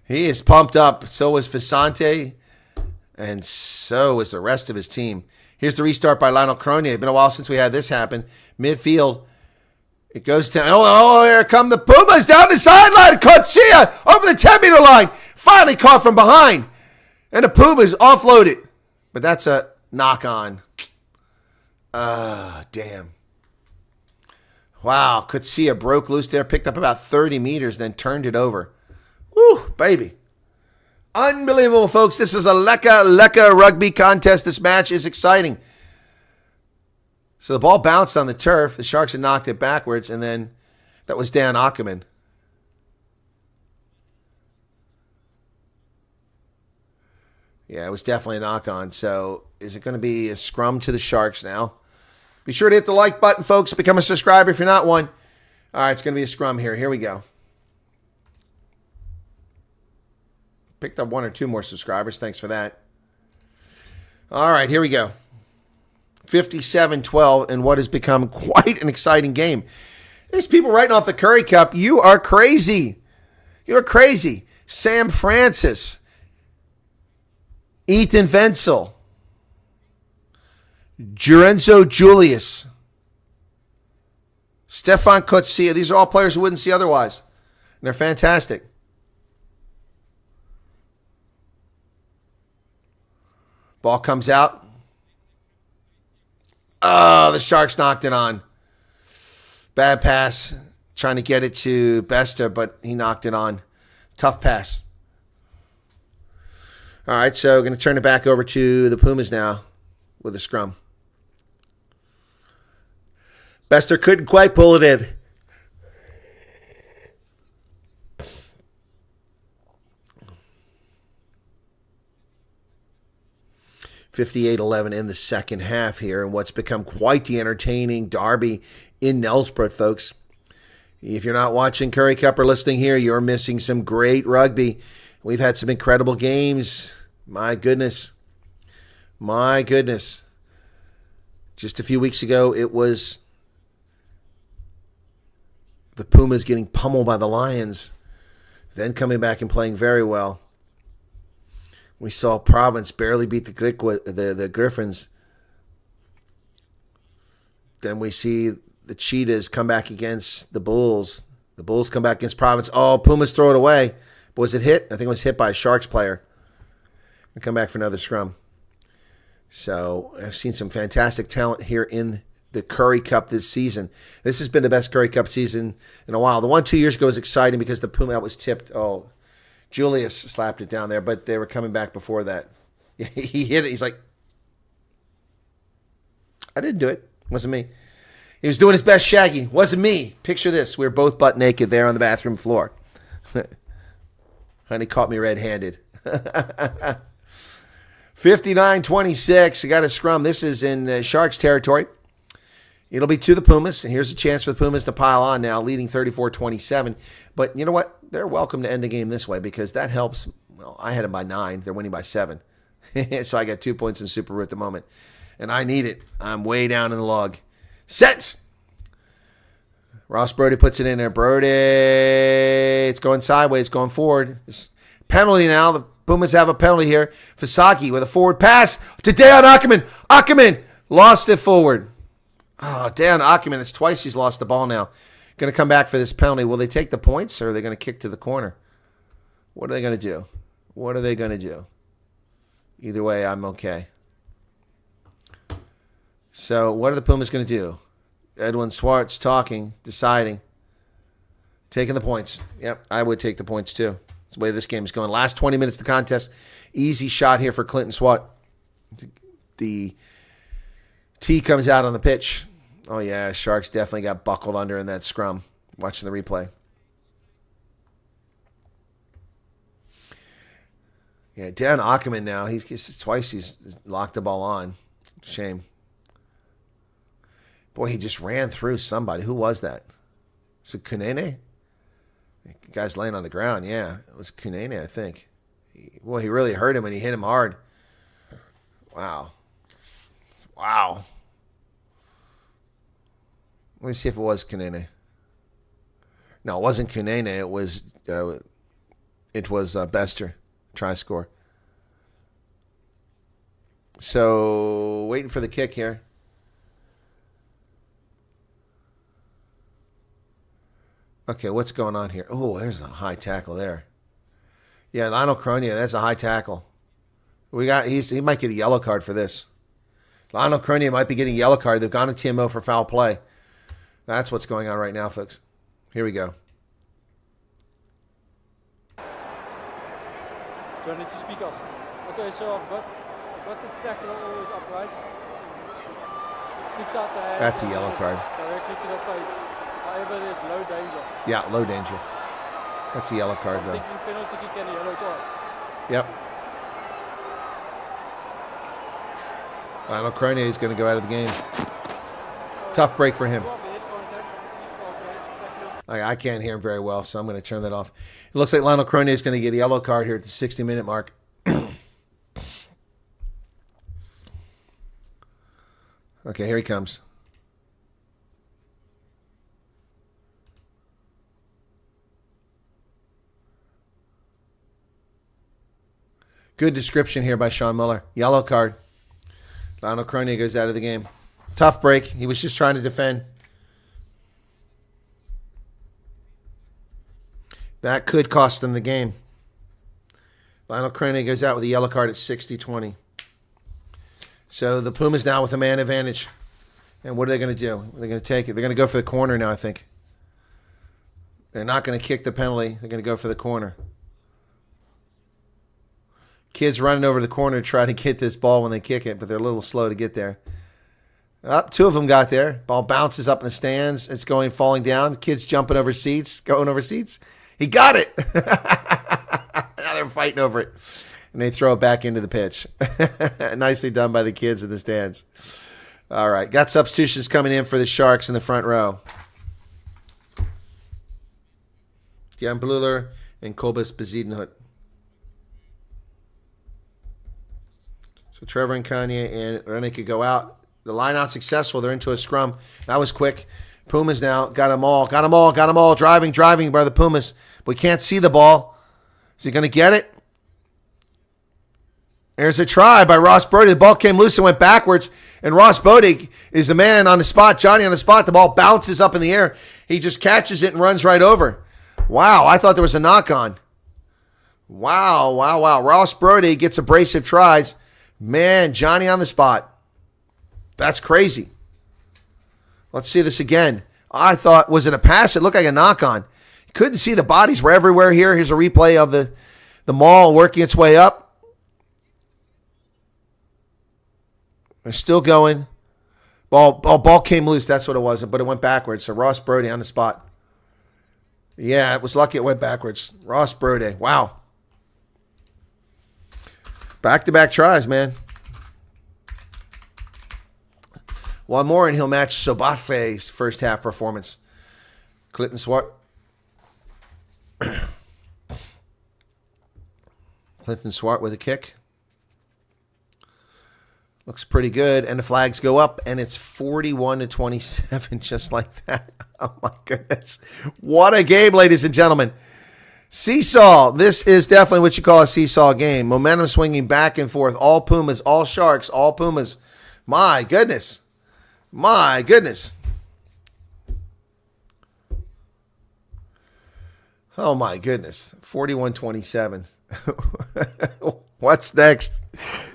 He is pumped up. So was Fisante, and so was the rest of his team. Here's the restart by Lionel Cronje. It's been a while since we had this happen. Midfield. It goes to, here come the Pumas down the sideline. Coetzee over the 10-meter line. Finally caught from behind. And the Pumas offloaded. But that's a knock-on. Damn. Wow, Coetzee broke loose there, picked up about 30 meters, then turned it over. Woo, baby. Unbelievable, folks. This is a Leka rugby contest. This match is exciting. So the ball bounced on the turf. The Sharks had knocked it backwards, and then that was Dan Ackerman. Yeah, it was definitely a knock-on. So is it going to be a scrum to the Sharks now? Be sure to hit the like button, folks. Become a subscriber if you're not one. All right, it's going to be a scrum here. Here we go. Picked up 1 or 2 more subscribers. Thanks for that. All right, here we go. 57-12 in what has become quite an exciting game. There's people writing off the Currie Cup. You are crazy. You're crazy. Sam Francis. Ethan Wenzel. Lorenzo Julius. Stefan Coetzee. These are all players who wouldn't see otherwise. And they're fantastic. Ball comes out. Oh, the Sharks knocked it on. Bad pass. Trying to get it to Bester, but he knocked it on. Tough pass. All right, so we're going to turn it back over to the Pumas now with a scrum. Bester couldn't quite pull it in. (58-11) in the second half here, and what's become quite the entertaining derby in Nelsbrook, folks. If you're not watching Currie Cup or listening here, you're missing some great rugby. We've had some incredible games. My goodness. My goodness. Just a few weeks ago, it was the Pumas getting pummeled by the Lions, then coming back and playing very well. We saw Province barely beat the Griffins. Then we see the Cheetahs come back against the Bulls. The Bulls come back against Province. Oh, Pumas throw it away. But was it hit? I think it was hit by a Sharks player. And come back for another scrum. So I've seen some fantastic talent here in the Currie Cup this season. This has been the best Currie Cup season in a while. The one 2 years ago was exciting because the Puma was tipped. Oh, Julius slapped it down there, but they were coming back before that. He hit it. He's like, I didn't do it. It wasn't me. He was doing his best, Shaggy. Wasn't me. Picture this. We were both butt naked there on the bathroom floor. Honey caught me red-handed. 59-26. I got a scrum. This is in Sharks territory. It'll be to the Pumas, and here's a chance for the Pumas to pile on now, leading 34-27. But you know what? They're welcome to end the game this way because that helps. Well, I had them by 9. They're winning by 7. So I got 2 points in Super Root at the moment. And I need it. I'm way down in the log. Set! Ross Brody puts it in there. Brody, it's going sideways, going forward. It's penalty now. The Pumas have a penalty here. Fasaki with a forward pass to Dan Ackerman. Ackerman lost it forward. Oh, Dan Ackerman, it's twice he's lost the ball now. Going to come back for this penalty. Will they take the points or are they going to kick to the corner? What are they going to do? What are they going to do? Either way, I'm okay. So what are the Pumas going to do? Edwin Swartz talking, deciding, taking the points. Yep, I would take the points too. That's the way this game is going. Last 20 minutes of the contest. Easy shot here for Clinton Swat. The T comes out on the pitch. Oh, yeah, Sharks definitely got buckled under in that scrum. Watching the replay. Yeah, Dan Ackerman now. He's twice he's locked the ball on. Shame. Boy, he just ran through somebody. Who was that? Was it Kunene? The guy's laying on the ground. Yeah, it was Kunene, I think. Well, he really hurt him and he hit him hard. Wow. Wow. Let me see if it was Kunene. No, it wasn't Kunene. It was Bester. Try score. So, waiting for the kick here. Okay, what's going on here? Oh, there's a high tackle there. Yeah, Lionel Cronia, that's a high tackle. He might get a yellow card for this. Lionel Cronia might be getting a yellow card. They've gone to TMO for foul play. That's what's going on right now, folks. Here we go. Do I need to speak up? Okay, so I've got the tackle always upright. Sticks out the hand. That's a yellow card. Directly to the face. However, there's low danger. Yeah, low danger. That's a yellow card, though. Thinking penalty kick and a yellow card. Yep. Lionel Cronia is going to go out of the game. Tough break for him. I can't hear him very well, so I'm going to turn that off. It looks like Lionel Cronia is going to get a yellow card here at the 60-minute mark. Okay, here he comes. Good description here by Sean Muller. Yellow card. Lionel Cronia goes out of the game. Tough break. He was just trying to defend. That could cost them the game. Lionel Cronia goes out with a yellow card at 60-20. So the Pumas now with a man advantage. And what are they going to do? They're going to take it. They're going to go for the corner now, I think. They're not going to kick the penalty. They're going to go for the corner. Kids running over the corner to try to get this ball when they kick it, but they're a little slow to get there. Two of them got there. Ball bounces up in the stands. It's falling down. Kids jumping over seats, going over seats. He got it. Now they're fighting over it. And they throw it back into the pitch. Nicely done by the kids in the stands. All right. Got substitutions coming in for the Sharks in the front row. Jan Bluler and Talon Bezuidenhout. So Trevor and Kanye and Reneke go out. The line out successful. They're into a scrum. That was quick. Pumas now got them all. Driving by the Pumas. We can't see the ball. Is he going to get it? There's a try by Ross Brody. The ball came loose and went backwards. And Ross Brody is the man on the spot. Johnny on the spot. The ball bounces up in the air. He just catches it and runs right over. Wow, I thought there was a knock on. Wow. Ross Brody gets abrasive tries. Man, Johnny on the spot. That's crazy. Let's see this again. I thought, was it a pass? It looked like a knock on. Couldn't see the bodies were everywhere here. Here's a replay of the maul working its way up. They're still going. Ball came loose. That's what it was, but it went backwards. So Ross Brody on the spot. Yeah, it was lucky it went backwards. Ross Brody. Wow. Back-to-back tries, man. One more, and he'll match Sobatle's first half performance. Clinton Swart. Clinton Swart with a kick. Looks pretty good, and the flags go up, and it's 41-27, just like that. Oh, my goodness. What a game, ladies and gentlemen. Seesaw. This is definitely what you call a seesaw game. Momentum swinging back and forth. All Pumas, all Sharks, all Pumas. My goodness. My goodness. Oh, my goodness. 41-27. What's next?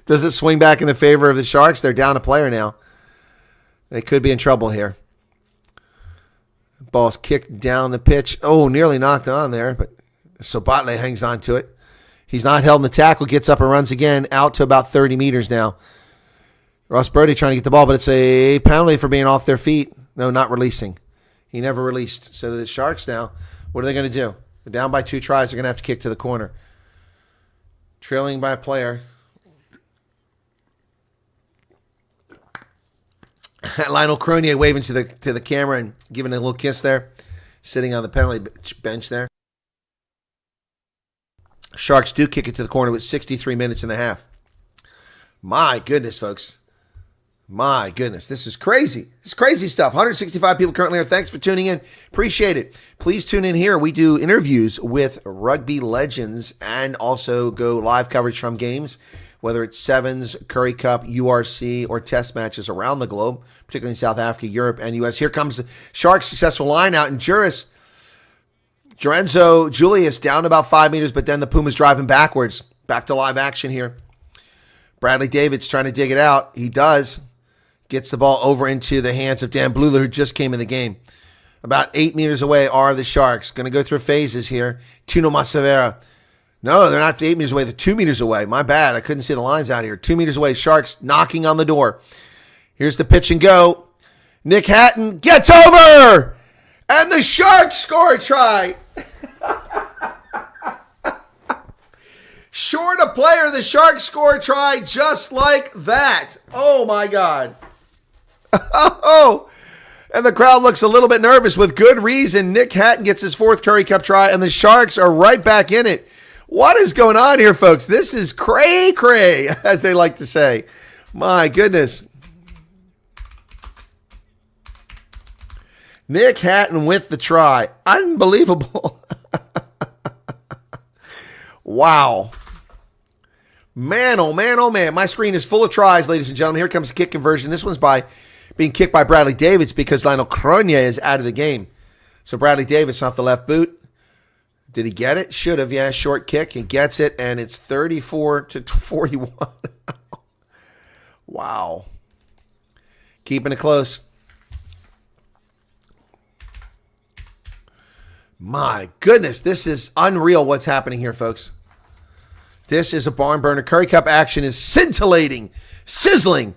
Does it swing back in the favor of the Sharks? They're down a player now. They could be in trouble here. Ball's kicked down the pitch. Oh, nearly knocked on there, but Sobatle hangs on to it. He's not held in the tackle, gets up and runs again, out to about 30 meters now. Ross Brody trying to get the ball, but it's a penalty for being off their feet. No, not releasing. He never released. So the Sharks now, what are they going to do? They're down by 2 tries. They're going to have to kick to the corner. Trailing by a player. Lionel Cronier waving to the camera and giving a little kiss there. Sitting on the penalty bench there. Sharks do kick it to the corner with 63 minutes in the half. My goodness, folks. My goodness. This is crazy. This is crazy stuff. 165 people currently here. Thanks for tuning in. Appreciate it. Please tune in here. We do interviews with rugby legends and also go live coverage from games, whether it's Sevens, Currie Cup, URC, or test matches around the globe, particularly in South Africa, Europe, and U.S. Here comes the Sharks' successful line out in Juris. Jorenzo Julius down about 5 meters, but then the Pumas driving backwards. Back to live action here. Bradley Davids trying to dig it out. He does. Gets the ball over into the hands of Dan Bluler, who just came in the game. About 8 meters away are the Sharks. Going to go through phases here. Tino Masavera. No, they're not 8 meters away. They're 2 meters away. My bad. I couldn't see the lines out here. 2 meters away. Sharks knocking on the door. Here's the pitch and go. Nick Hatton gets over. And the Sharks score a try. Short a player, the Sharks score a try just like that. Oh, my God. Oh, and the crowd looks a little bit nervous with good reason. Nick Hatton gets his 4th Currie Cup try, and the Sharks are right back in it. What is going on here, folks? This is cray-cray, as they like to say. My goodness. Nick Hatton with the try. Unbelievable. Wow. Man, oh man, oh man. My screen is full of tries, ladies and gentlemen. Here comes the kick conversion. This one's being kicked by Bradley Davids because Lionel Cronier is out of the game. So Bradley Davids off the left boot. Did he get it? Should have, yeah. Short kick. He gets it, and it's 34-41. Wow. Keeping it close. My goodness, this is unreal what's happening here, folks. This is a barn burner. Currie Cup action is scintillating, sizzling.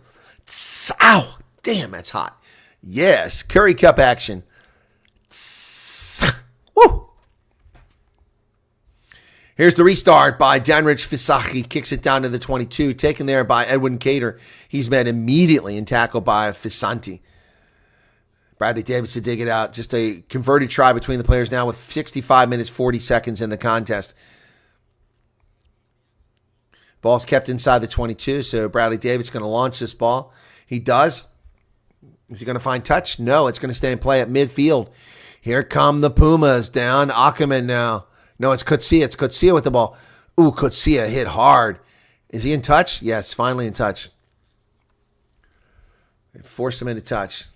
Ow, damn, that's hot. Yes, Currie Cup action. Woo. Here's the restart by Danrich Fisachi. Kicks it down to the 22. Taken there by Edwin Cater. He's met immediately and tackled by Fisanti. Bradley Davis to dig it out. Just a converted try between the players now with 65 minutes, 40 seconds in the contest. Ball's kept inside the 22, so Bradley Davis is going to launch this ball. He does. Is he going to find touch? No, it's going to stay in play at midfield. Here come the Pumas down. Ackerman now. No, it's Kutsia. It's Kutsia with the ball. Ooh, Kutsia hit hard. Is he in touch? Yes, finally in touch. They forced him into touch.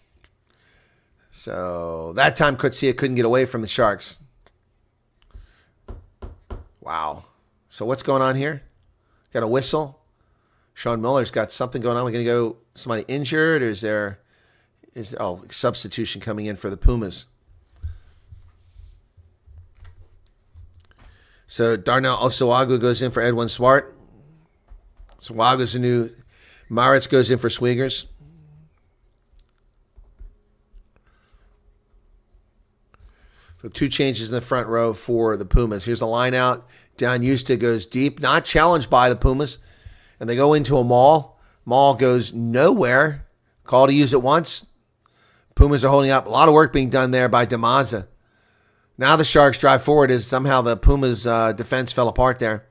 So that time Kutsia couldn't get away from the Sharks. Wow. So what's going on here? Got a whistle. Sean Miller's got something going on. We're going to go somebody injured, or is substitution coming in for the Pumas. So Darnell Osawagu goes in for Edwin Swart. Swagu's a new. Maritz goes in for Swigers. So 2 changes in the front row for the Pumas. Here's a line out. Down Justa goes deep. Not challenged by the Pumas. And they go into a maul. Maul goes nowhere. Call to use it once. Pumas are holding up. A lot of work being done there by Damaza. Now the Sharks drive forward as somehow the Pumas' defense fell apart there.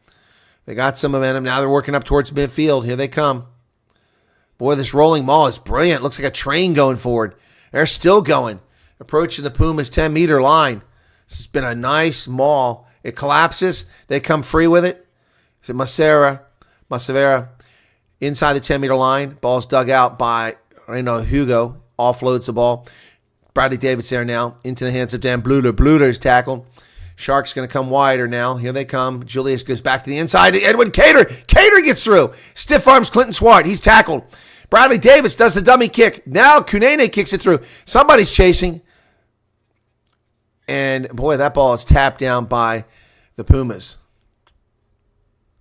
They got some momentum. Now they're working up towards midfield. Here they come. Boy, this rolling maul is brilliant. Looks like a train going forward. They're still going. Approaching the Pumas' 10-meter line. This has been a nice maul. It collapses. They come free with it. Is it Masavera inside the 10-meter line. Ball's dug out by Reno Hugo. Offloads the ball. Bradley Davis there now. Into the hands of Dan Bluder. Bluder's tackled. Sharks going to come wider now. Here they come. Julius goes back to the inside to Edwin Cater. Cater gets through. Stiff arms Clinton Swart. He's tackled. Bradley Davis does the dummy kick. Now Kunene kicks it through. Somebody's chasing. And, boy, that ball is tapped down by the Pumas.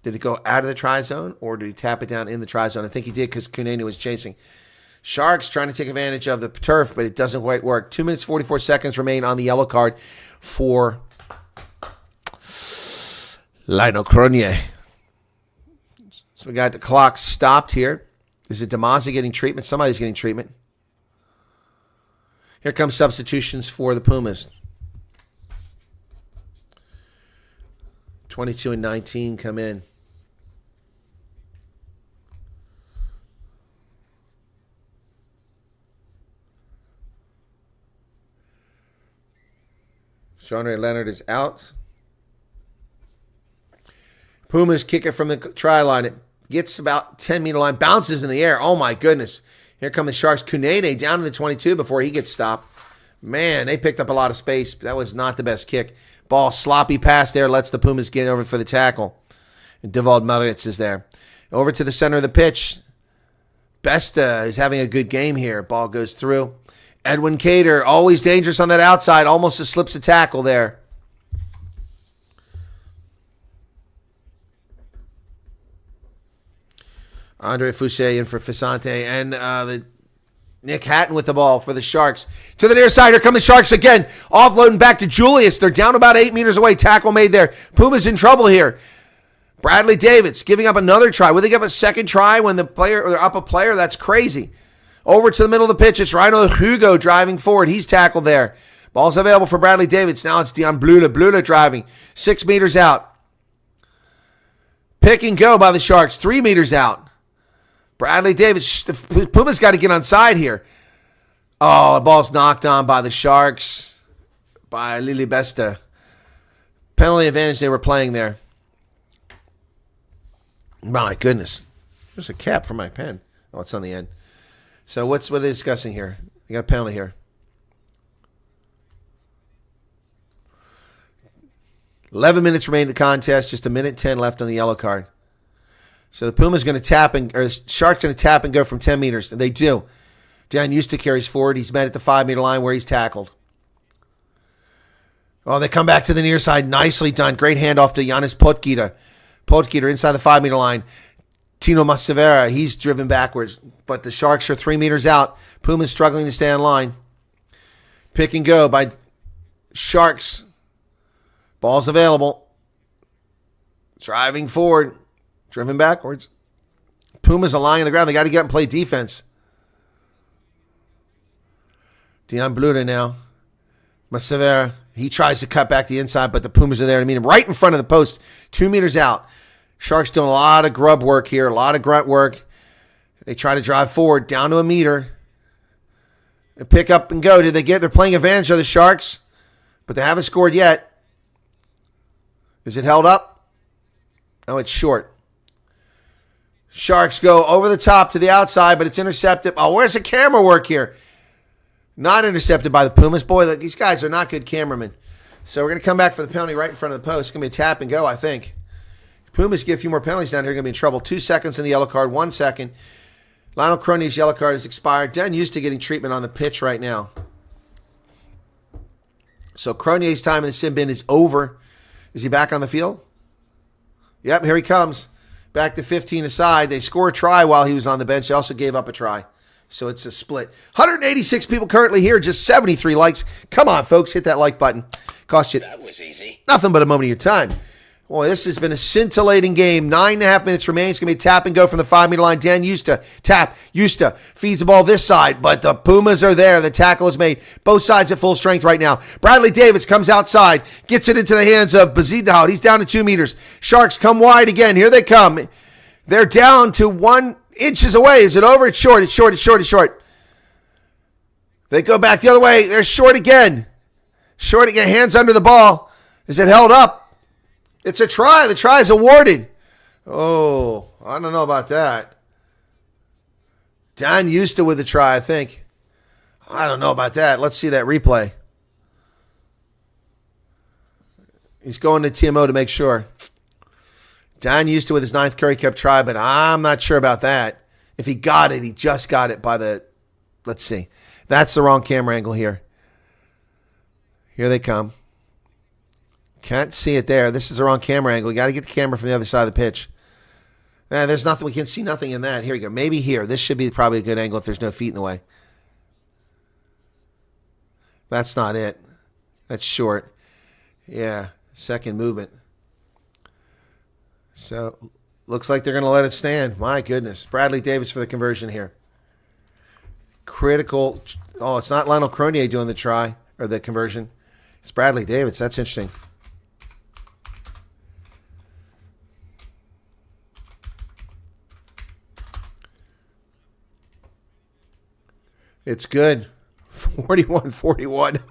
Did it go out of the try zone, or did he tap it down in the try zone? I think he did because Kunene was chasing. Sharks trying to take advantage of the turf, but it doesn't quite work. 2 minutes, 44 seconds remain on the yellow card for Lionel Cronier. So we got the clock stopped here. Is it Demazi getting treatment? Somebody's getting treatment. Here comes substitutions for the Pumas. 22 and 19 come in. Jean-Ray Leonard is out. Pumas kick it from the try line. It gets about 10-meter line, bounces in the air. Oh, my goodness. Here come the Sharks. Kunene down to the 22 before he gets stopped. Man, they picked up a lot of space. That was not the best kick. Ball, sloppy pass there, lets the Pumas get over for the tackle. And Devald Maritz is there. Over to the center of the pitch. Besta is having a good game here. Ball goes through. Edwin Cater, always dangerous on that outside. Almost just slips a tackle there. Andre Fouché in for Fisante. And the Nick Hatton with the ball for the Sharks. To the near side. Here come the Sharks again. Offloading back to Julius. They're down about 8 meters away. Tackle made there. Puma's in trouble here. Bradley Davids giving up another try. Will they give a second try when they're up a player? That's crazy. Over to the middle of the pitch. It's Rhino Hugo driving forward. He's tackled there. Ball's available for Bradley Davids. Now it's Dion Blula. Blula driving. 6 meters out. Pick and go by the Sharks. 3 meters out. Bradley Davids. The Pumas got to get on side here. Oh, the ball's knocked on by the Sharks. By Lili Besta. Penalty advantage they were playing there. My goodness. There's a cap for my pen. Oh, it's on the end. So what are they discussing here? You got a penalty here. 11 minutes remain in the contest. Just 1:10 left on the yellow card. So the Puma's going to tap or the Sharks going to tap and go from 10 meters. And they do. Dan Eusta carries forward. He's met at the 5-meter line where he's tackled. Oh, they come back to the near side. Nicely done. Great handoff to Yanis Potgieter. Potgieter inside the 5-meter line. Tino Masavera, he's driven backwards. But the Sharks are 3 meters out. Puma's struggling to stay on line. Pick and go by Sharks. Ball's available. Driving forward. Driven backwards. Pumas are lying on the ground. They got to get up and play defense. Dion Bluda now. Masavera, he tries to cut back the inside, but the Pumas are there to meet him right in front of the post. 2 meters out. Sharks doing a lot of grub work here, a lot of grunt work. They try to drive forward down to 1 meter. They pick up and go. They're playing advantage of the Sharks, but they haven't scored yet. Is it held up? Oh, it's short. Sharks go over the top to the outside, but it's intercepted. Oh, where's the camera work here? Not intercepted by the Pumas. Boy, look, these guys are not good cameramen. So we're going to come back for the penalty right in front of the post. It's going to be a tap and go, I think. Pumas get a few more penalties down here. Going to be in trouble. 2 seconds in the yellow card. 1 second. Lionel Croney's yellow card is expired. Dan used to getting treatment on the pitch right now. So Cronier's time in the sin bin is over. Is he back on the field? Yep, here he comes. Back to 15 aside. They score a try while he was on the bench. They also gave up a try. So it's a split. 186 people currently here, just 73 likes. Come on, folks, hit that like button. Cost you That was easy. nothing but a moment of your time. Boy, this has been a scintillating game. 9.5 minutes remain. It's going to be a tap and go from the 5-meter line. Dan Eusta, tap. Eusta feeds the ball this side, but the Pumas are there. The tackle is made. Both sides at full strength right now. Bradley Davids comes outside, gets it into the hands of Bezuidenhout. He's down to 2 meters. Sharks come wide again. Here they come. They're down to 1 inch away. Is it over? It's short. It's short. It's short. It's short. They go back the other way. They're short again. Short again. Hands under the ball. Is it held up? It's a try. The try is awarded. Oh, I don't know about that. Dan Eusta with the try, I think. I don't know about that. Let's see that replay. He's going to TMO to make sure. Dan Eusta with his 9th Currie Cup try, but I'm not sure about that. If he got it, he just got it by the... Let's see. That's the wrong camera angle here. Here they come. Can't see it there. This is the wrong camera angle. You got to get the camera from the other side of the pitch. There's nothing. We can see nothing in that. Here we go. Maybe here. This should be probably a good angle if there's no feet in the way. That's not it. That's short. Yeah. Second movement. So Looks like they're going to let it stand. My goodness. Bradley Davis for the conversion here. Critical. Oh, it's not Lionel Cronier doing the try or the conversion. It's Bradley Davis. That's interesting. It's good. 41-41.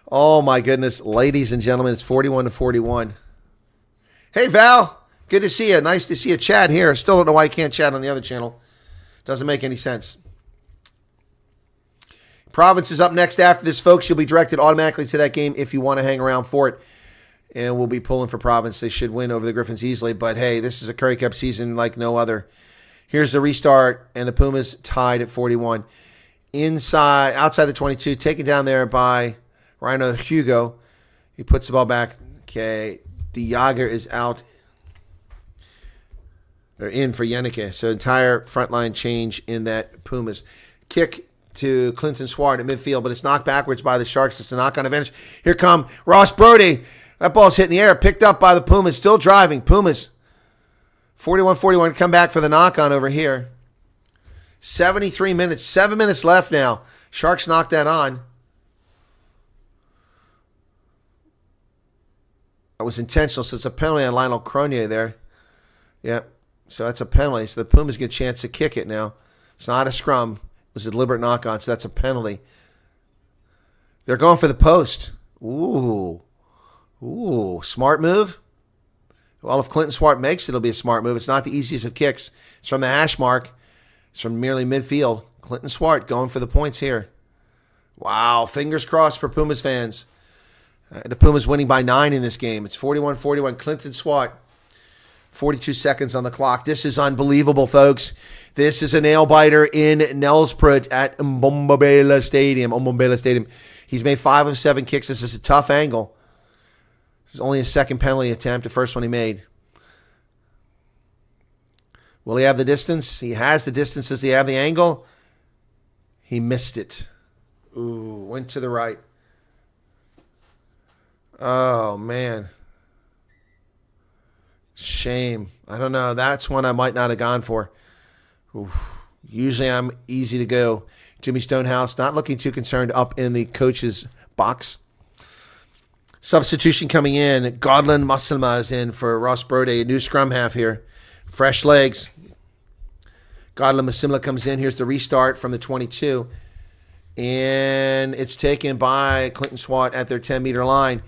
Oh, my goodness. Ladies and gentlemen, it's 41-41. Hey, Val. Good to see you. Nice to see you chat here. Still don't know why you can't chat on the other channel. Doesn't make any sense. Province is up next after this, folks. You'll be directed automatically to that game if you want to hang around for it. And we'll be pulling for Province. They should win over the Griffins easily. But, hey, this is a Currie Cup season like no other. Here's the restart, and the Pumas tied at 41. Outside the 22, taken down there by Rhino Hugo. He puts the ball back. Okay, De Jager is out. They're in for Yenneke. So entire front line change in that Pumas. Kick to Clinton Swart at midfield, but it's knocked backwards by the Sharks. It's a knock-on advantage. Here come Ross Brody. That ball's hit in the air, picked up by the Pumas, still driving. Pumas, 41-41, come back for the knock-on over here. 73 minutes, 7 minutes left now. Sharks knocked that on. That was intentional, so it's a penalty on Lionel Cronier there. Yep. So that's a penalty. So the Pumas get a chance to kick it now. It's not a scrum. It was a deliberate knock-on, so that's a penalty. They're going for the post. Ooh. Smart move. Well, if Clinton Swart makes it, it'll be a smart move. It's not the easiest of kicks. It's from the hash mark. It's from merely midfield. Clinton Swart going for the points here. Wow. Fingers crossed for Pumas fans. The Pumas winning by 9 in this game. It's 41-41. Clinton Swart. 42 seconds on the clock. This is unbelievable, folks. This is a nail-biter in Nelspruit at Mbombela Stadium. He's made 5 of 7 kicks. This is a tough angle. This is only his second penalty attempt, the first one he made. Will he have the distance? He has the distance. Does he have the angle? He missed it. Ooh, went to the right. Oh, man. Shame. I don't know. That's one I might not have gone for. Oof. Usually I'm easy to go. Jimmy Stonehouse not looking too concerned up in the coach's box. Substitution coming in. Godlin Musselma is in for Ross Brody. A new scrum half here. Fresh legs. Godlin Musselma comes in. Here's the restart from the 22. And it's taken by Clinton Swart at their 10-meter line.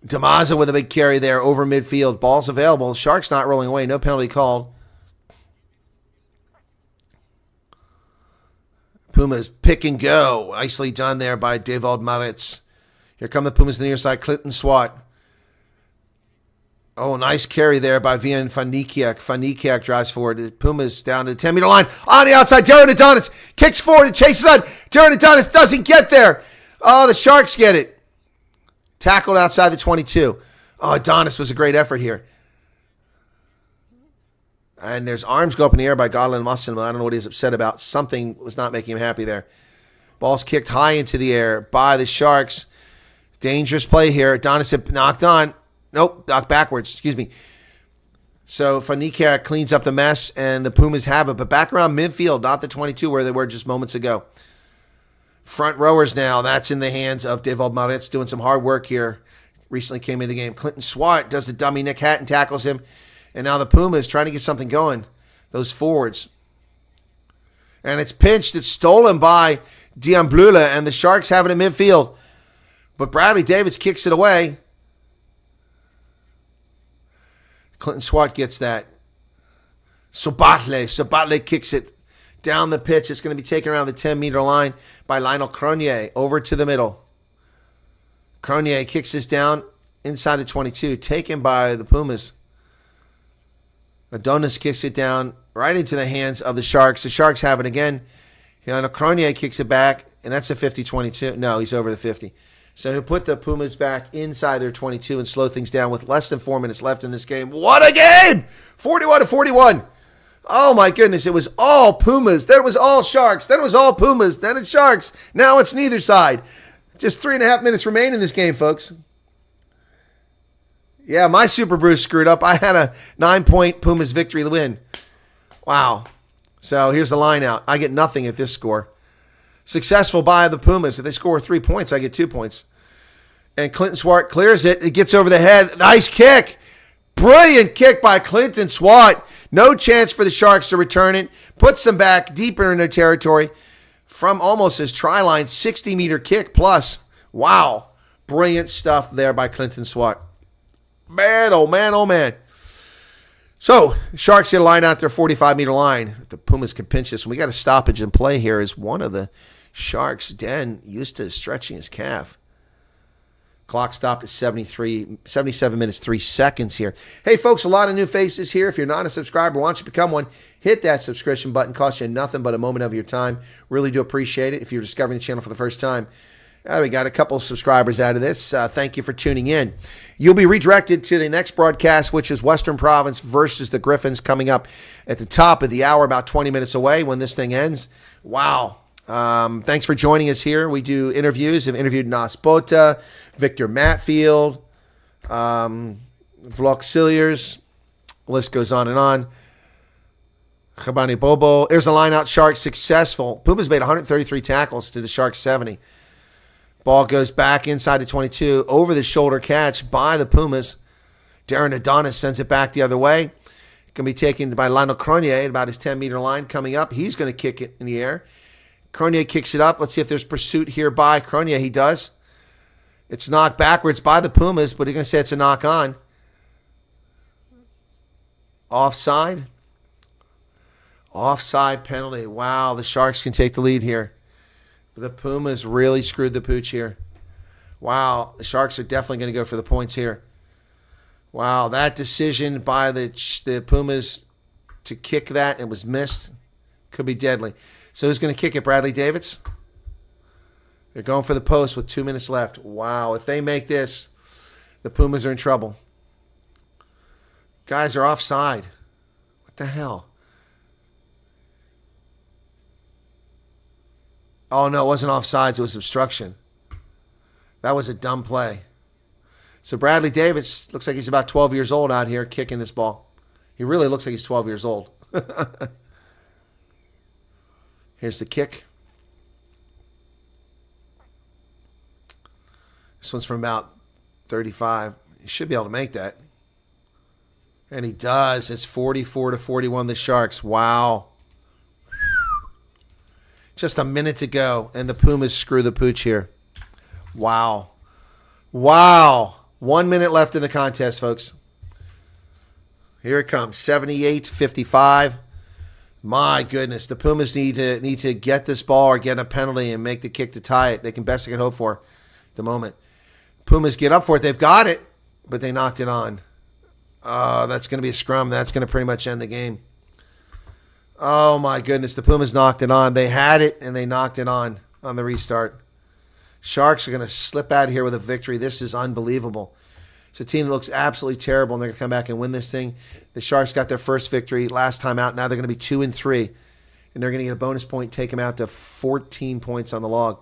Damaza with a big carry there over midfield. Ball's available. Sharks not rolling away. No penalty called. Pumas pick and go. Nicely done there by Devald Maritz. Here come the Pumas to the near side. Clinton Swart. Oh, nice carry there by Vian Fanikiak. Fanikiak drives forward. The Pumas down to the 10-meter line. On the outside, Darren Adonis kicks forward and chases on. Darren Adonis doesn't get there. Oh, the Sharks get it. Tackled outside the 22. Oh, Adonis was a great effort here. And there's arms go up in the air by Godlin Musselman. I don't know what he's upset about. Something was not making him happy there. Ball's kicked high into the air by the Sharks. Dangerous play here. Adonis knocked on. Nope, knocked backwards. Excuse me. So Fanika cleans up the mess, and the Pumas have it. But back around midfield, not the 22 where they were just moments ago. Front rowers now. That's in the hands of Devald Maritz doing some hard work here. Recently came into the game. Clinton Swart does the dummy. Nick Hatton tackles him. And now the Pumas trying to get something going. Those forwards. And it's pinched. It's stolen by Diamblula, and the Sharks have it in midfield. But Bradley Davis kicks it away. Clinton Swart gets that. Sabatle kicks it down the pitch. It's going to be taken around the 10-meter line by Lionel Cronier over to the middle. Cronier kicks this down inside the 22, taken by the Pumas. Adonis kicks it down right into the hands of the Sharks. The Sharks have it again. Lionel Cronier kicks it back, and that's a 50-22. No, he's over the 50. So he'll put the Pumas back inside their 22 and slow things down with less than 4 minutes left in this game. What a game! 41-41. Oh, my goodness. It was all Pumas. Then it was all Sharks. Then it was all Pumas. Then it's Sharks. Now it's neither side. Just 3.5 minutes remain in this game, folks. Yeah, my Super Bruce screwed up. I had a 9-point Pumas victory to win. Wow. So here's the line out. I get nothing at this score. Successful by the Pumas. If they score 3 points, I get 2 points. And Clinton Swart clears it. It gets over the head. Nice kick. Brilliant kick by Clinton Swart. No chance for the Sharks to return it. Puts them back deeper in their territory from almost his try line. 60-meter kick plus. Wow. Brilliant stuff there by Clinton Swart. Man, oh man, oh man. So, Sharks get a line out their 45-meter line. If the Pumas can pinch this, we got a stoppage in play here as one of the Sharks, Den, used to stretching his calf. Clock stopped at 77 minutes, 3 seconds here. Hey, folks, a lot of new faces here. If you're not a subscriber, why don't you become one? Hit that subscription button. Costs you nothing but a moment of your time. Really do appreciate it if you're discovering the channel for the first time. We got a couple subscribers out of this. Thank you for tuning in. You'll be redirected to the next broadcast, which is Western Province versus the Griffins, coming up at the top of the hour, about 20 minutes away when this thing ends. Wow. Thanks for joining us here. We do interviews. I've interviewed Nas Bota, Victor Matfield, Vlok Silliers. The list goes on and on. Khabani Bobo. There's a line-out Sharks successful. Pumas made 133 tackles to the Sharks 70. Ball goes back inside the 22. Over the shoulder catch by the Pumas. Darren Adonis sends it back the other way. It's going to be taken by Lionel Cronier at about his 10-meter line coming up. He's going to kick it in the air. Cronier kicks it up. Let's see if there's pursuit here by Cronier. He does. It's knocked backwards by the Pumas, but he's going to say it's a knock on. Offside. Offside penalty. Wow, the Sharks can take the lead here. The Pumas really screwed the pooch here. Wow, the Sharks are definitely going to go for the points here. Wow, that decision by the Pumas to kick that, it was missed. Could be deadly. So who's going to kick it, Bradley Davids? They're going for the post with 2 minutes left. Wow, if they make this, the Pumas are in trouble. Guys are offside. What the hell? Oh, no, it wasn't offsides. It was obstruction. That was a dumb play. So Bradley Davis looks like he's about 12 years old out here kicking this ball. He really looks like he's 12 years old. Here's the kick. This one's from about 35. He should be able to make that. And he does. It's 44-41, the Sharks. Wow. Just a minute to go, and the Pumas screw the pooch here. Wow. Wow. 1 minute left in the contest, folks. Here it comes, 78-55. My goodness, the Pumas need to get this ball or get a penalty and make the kick to tie it. They can best they can hope for at the moment. Pumas get up for it. They've got it, but they knocked it on. That's going to be a scrum. That's going to pretty much end the game. Oh, my goodness. The Pumas knocked it on. They had it, and they knocked it on the restart. Sharks are going to slip out of here with a victory. This is unbelievable. It's a team that looks absolutely terrible, and they're going to come back and win this thing. The Sharks got their first victory last time out. Now they're going to be 2-3, and they're going to get a bonus point, take them out to 14 points on the log.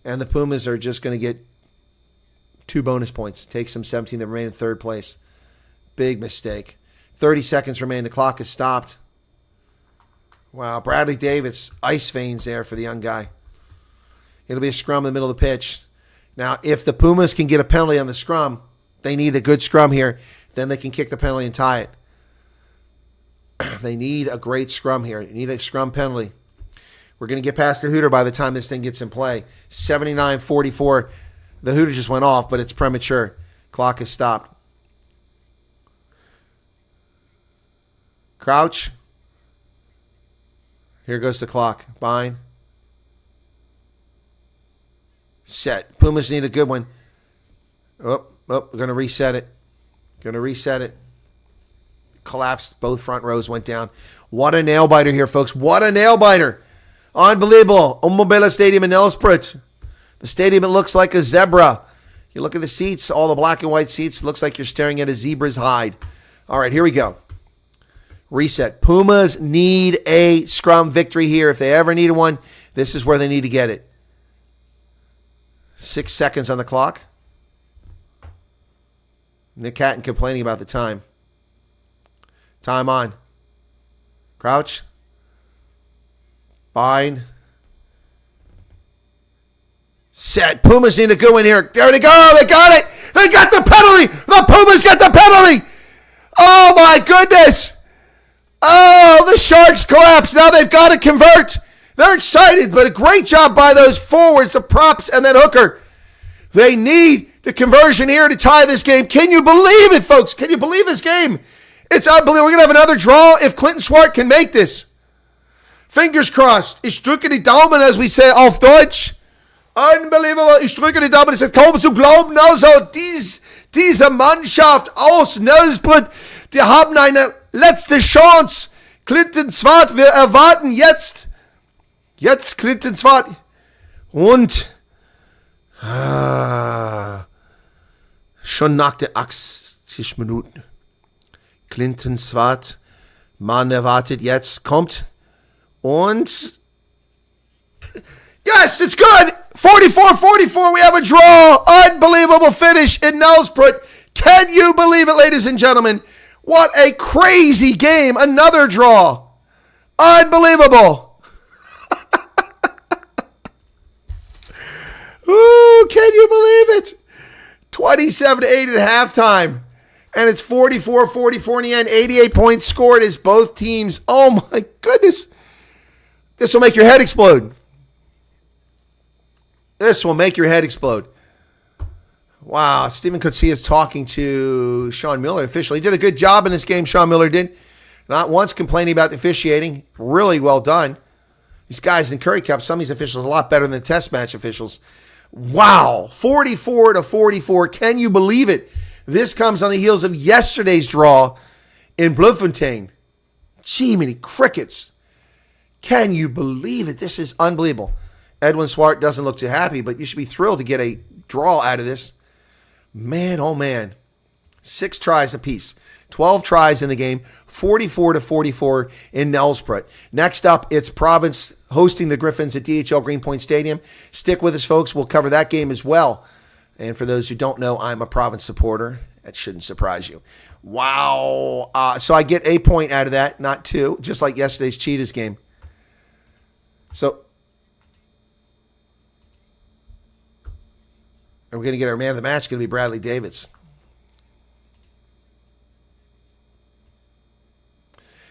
And the Pumas are just going to get 2 bonus points. Takes them 17. They remain in third place. Big mistake. 30 seconds remain. The clock is stopped. Wow, Bradley Davis, ice veins there for the young guy. It'll be a scrum in the middle of the pitch. Now, if the Pumas can get a penalty on the scrum, they need a good scrum here. Then they can kick the penalty and tie it. They need a great scrum here. You need a scrum penalty. We're going to get past the hooter by the time this thing gets in play. 79-44. The hooter just went off, but it's premature. Clock is stopped. Crouch. Here goes the clock. Bind. Set. Pumas need a good one. We're going to reset it. Collapsed. Both front rows went down. What a nail biter here, folks. What a nail biter. Unbelievable. Umbobela Stadium in Nelspruit. The stadium, it looks like a zebra. You look at the seats, all the black and white seats. It looks like you're staring at a zebra's hide. All right, here we go. Reset. Pumas need a scrum victory here. If they ever needed one, this is where they need to get it. 6 seconds on the clock. Nick Hatton complaining about the time. Time on. Crouch. Bind. Set. Pumas need to go in here. There they go. They got it. They got the penalty. The Pumas got the penalty. Oh, my goodness. Oh, the Sharks collapse. Now they've got to convert. They're excited, but a great job by those forwards, the props, and then Hooker. They need the conversion here to tie this game. Can you believe it, folks? Can you believe this game? It's unbelievable. We're going to have another draw if Clinton Swart can make this. Fingers crossed. Ich drücke die Daumen, as we say auf Deutsch. Unbelievable. Ich drücke die Daumen. Es ist kaum zu glauben. Also, diese Mannschaft aus Nelspruit, die haben eine letzte Chance. Clinton Swart, wir erwarten jetzt Clinton Swart. Und schon nach der 80 Minuten. Clinton Swart, man erwartet jetzt, kommt. Und yes, it's good. 44-44, we have a draw. Unbelievable finish in Nelspruit. Can you believe it, ladies and gentlemen? What a crazy game. Another draw. Unbelievable. Ooh, can you believe it? 27-8 at halftime. And it's 44-44 in the end. 88 points scored as both teams. Oh, my goodness. This will make your head explode. This will make your head explode. Wow. Stephen Coetzee is talking to Sean Miller officially. He did a good job in this game, Sean Miller did. Not once complaining about the officiating. Really well done. These guys in Currie Cup, some of these officials are a lot better than the test match officials. Wow. 44-44. Can you believe it? This comes on the heels of yesterday's draw in Bloemfontein. Gee, many crickets. Can you believe it? This is unbelievable. Edwin Swart doesn't look too happy, but you should be thrilled to get a draw out of this. Man, oh man. 6 tries apiece. 12 tries in the game. 44-44 in Nelspruit. Next up, it's Province hosting the Griffins at DHL Greenpoint Stadium. Stick with us, folks. We'll cover that game as well. And for those who don't know, I'm a Province supporter. That shouldn't surprise you. Wow. So I get a point out of that, not 2, just like yesterday's Cheetahs game. So, and we're going to get our man of the match, going to be Bradley Davids.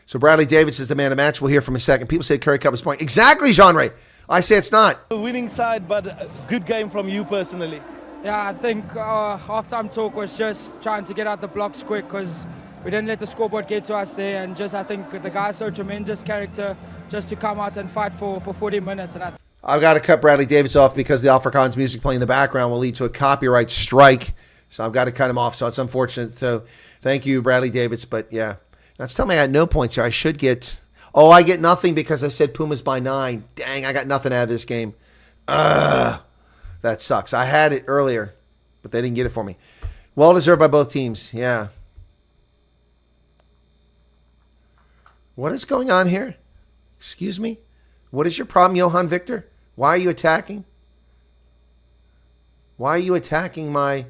So Bradley Davids is the man of the match. We'll hear from him in a second. People say Currie Cup is boring. Exactly, Jean-Ray. I say it's not. The winning side, but a good game from you personally. Yeah, I think halftime talk was just trying to get out the blocks quick because we didn't let the scoreboard get to us there. And just I think the guys showed tremendous character just to come out and fight for 40 minutes. And I've got to cut Bradley Davids off because the Afrikaans music playing in the background will lead to a copyright strike. So I've got to cut him off. So it's unfortunate. So thank you, Bradley Davids. But yeah, that's telling me I got no points here. I should get. Oh, I get nothing because I said Pumas by 9. Dang, I got nothing out of this game. That sucks. I had it earlier, but they didn't get it for me. Well deserved by both teams. Yeah. What is going on here? Excuse me? What is your problem, Johan Victor? Why are you attacking? Why are you attacking my...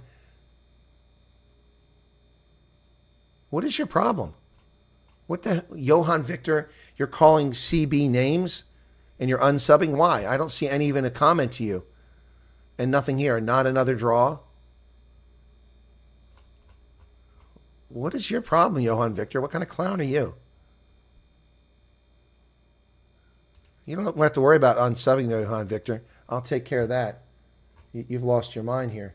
What is your problem? What the... Johan Victor, you're calling CB names and you're unsubbing? Why? I don't see any even a comment to you. And nothing here. Not another draw. What is your problem, Johan Victor? What kind of clown are you? You don't have to worry about unsubbing though, Johan Victor. I'll take care of that. You've lost your mind here.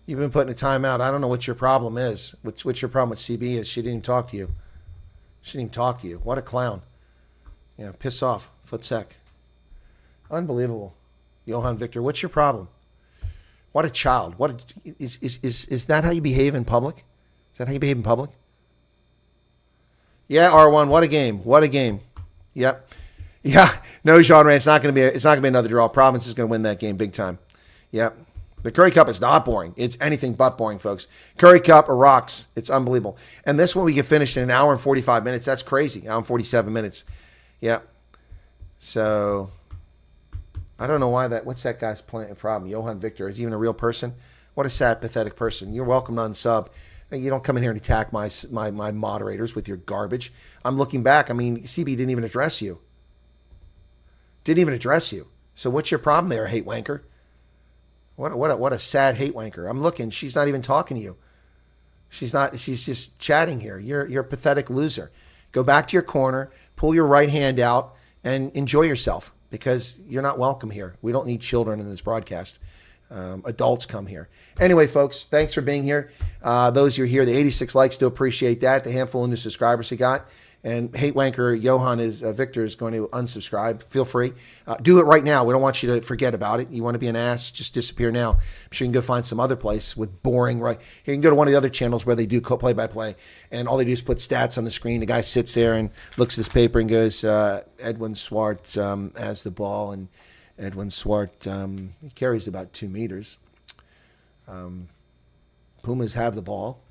You've been putting a timeout. I don't know what your problem is. What's your problem with CB is? She didn't even talk to you. She didn't even talk to you. What a clown. Yeah, piss off. Footsec. Unbelievable. Johan Victor, what's your problem? What a child. Is that how you behave in public? Is that how you behave in public? Yeah, R1, what a game. What a game. Yep. Yeah. No, Jean-Ray, it's not gonna be another draw. Province is gonna win that game big time. Yep. The Currie Cup is not boring. It's anything but boring, folks. Currie Cup rocks. It's unbelievable. And this one we get finished in an hour and 45 minutes. That's crazy. Hour and 47 minutes. Yeah. So I don't know why that. What's that guy's problem? Johan Victor is he even a real person? What a sad, pathetic person. You're welcome to unsub. You don't come in here and attack my moderators with your garbage. I'm looking back. I mean, CB didn't even address you. Didn't even address you. So what's your problem there, hate wanker? What a sad hate wanker. I'm looking. She's not even talking to you. She's not. She's just chatting here. You're a pathetic loser. Go back to your corner, pull your right hand out, and enjoy yourself because you're not welcome here. We don't need children in this broadcast. Adults come here. Anyway, folks, thanks for being here. Those who are here, the 86 likes, do appreciate that. The handful of new subscribers you got. And hate wanker Johan Victor is going to unsubscribe. Feel free. Do it right now. We don't want you to forget about it. You want to be an ass, just disappear now. I'm sure you can go find some other place with boring, right? You can go to one of the other channels where they do play-by-play, and all they do is put stats on the screen. The guy sits there and looks at his paper and goes, Edwin Swart has the ball, and Edwin Swart, he carries about 2 meters. Pumas have the ball.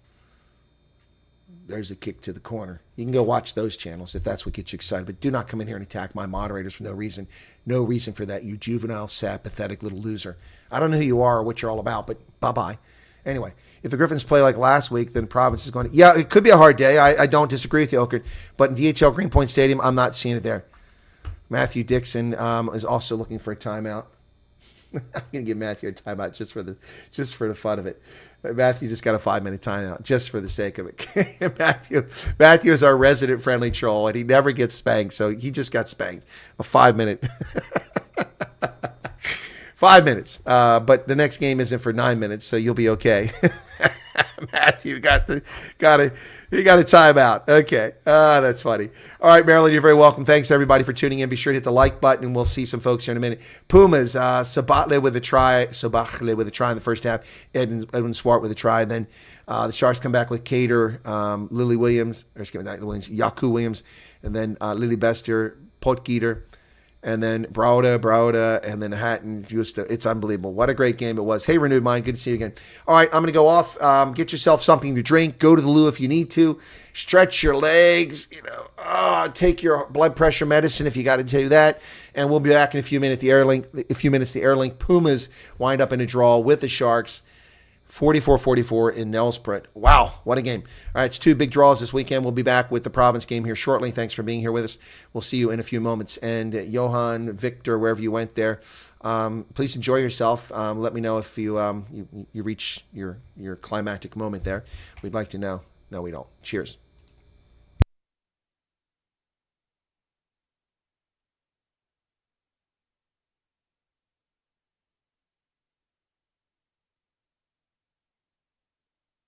There's a kick to the corner. You can go watch those channels if that's what gets you excited. But do not come in here and attack my moderators for no reason. No reason for that, you juvenile, sad, pathetic little loser. I don't know who you are or what you're all about, but bye-bye. Anyway, if the Griffins play like last week, then Province is going to... Yeah, it could be a hard day. I don't disagree with you, Okert. But in DHL Greenpoint Stadium, I'm not seeing it there. Matthew Dixon is also looking for a timeout. I'm going to give Matthew a timeout just for the fun of it. Matthew just got a 5-minute timeout just for the sake of it. Matthew is our resident friendly troll, and he never gets spanked, so he just got spanked. A 5-minute. 5 minutes. But the next game isn't for 9 minutes, so you'll be okay. Matthew got a timeout. Okay. That's funny. All right, Marilyn, you're very welcome. Thanks, everybody, for tuning in. Be sure to hit the like button, and we'll see some folks here in a minute. Pumas, Sabatle with a try in the first half. Edwin Swart with a try. And then the Sharks come back with Cater, Yaku Williams, and then Lily Bester, Potgieter, and then Brauda, and then Hatton. It's unbelievable. What a great game it was. Hey, Renewed Mind, good to see you again. All right, I'm going to go off. Get yourself something to drink. Go to the loo if you need to. Stretch your legs. Take your blood pressure medicine if you got to do that. And we'll be back in a few minutes. The Airlink Pumas wind up in a draw with the Sharks. 44-44 in Nelsprut. Wow, what a game. All right, it's 2 big draws this weekend. We'll be back with the Province game here shortly. Thanks for being here with us. We'll see you in a few moments. And Johan, Victor, wherever you went there, please enjoy yourself. Let me know if you reach your climactic moment there. We'd like to know. No, we don't. Cheers.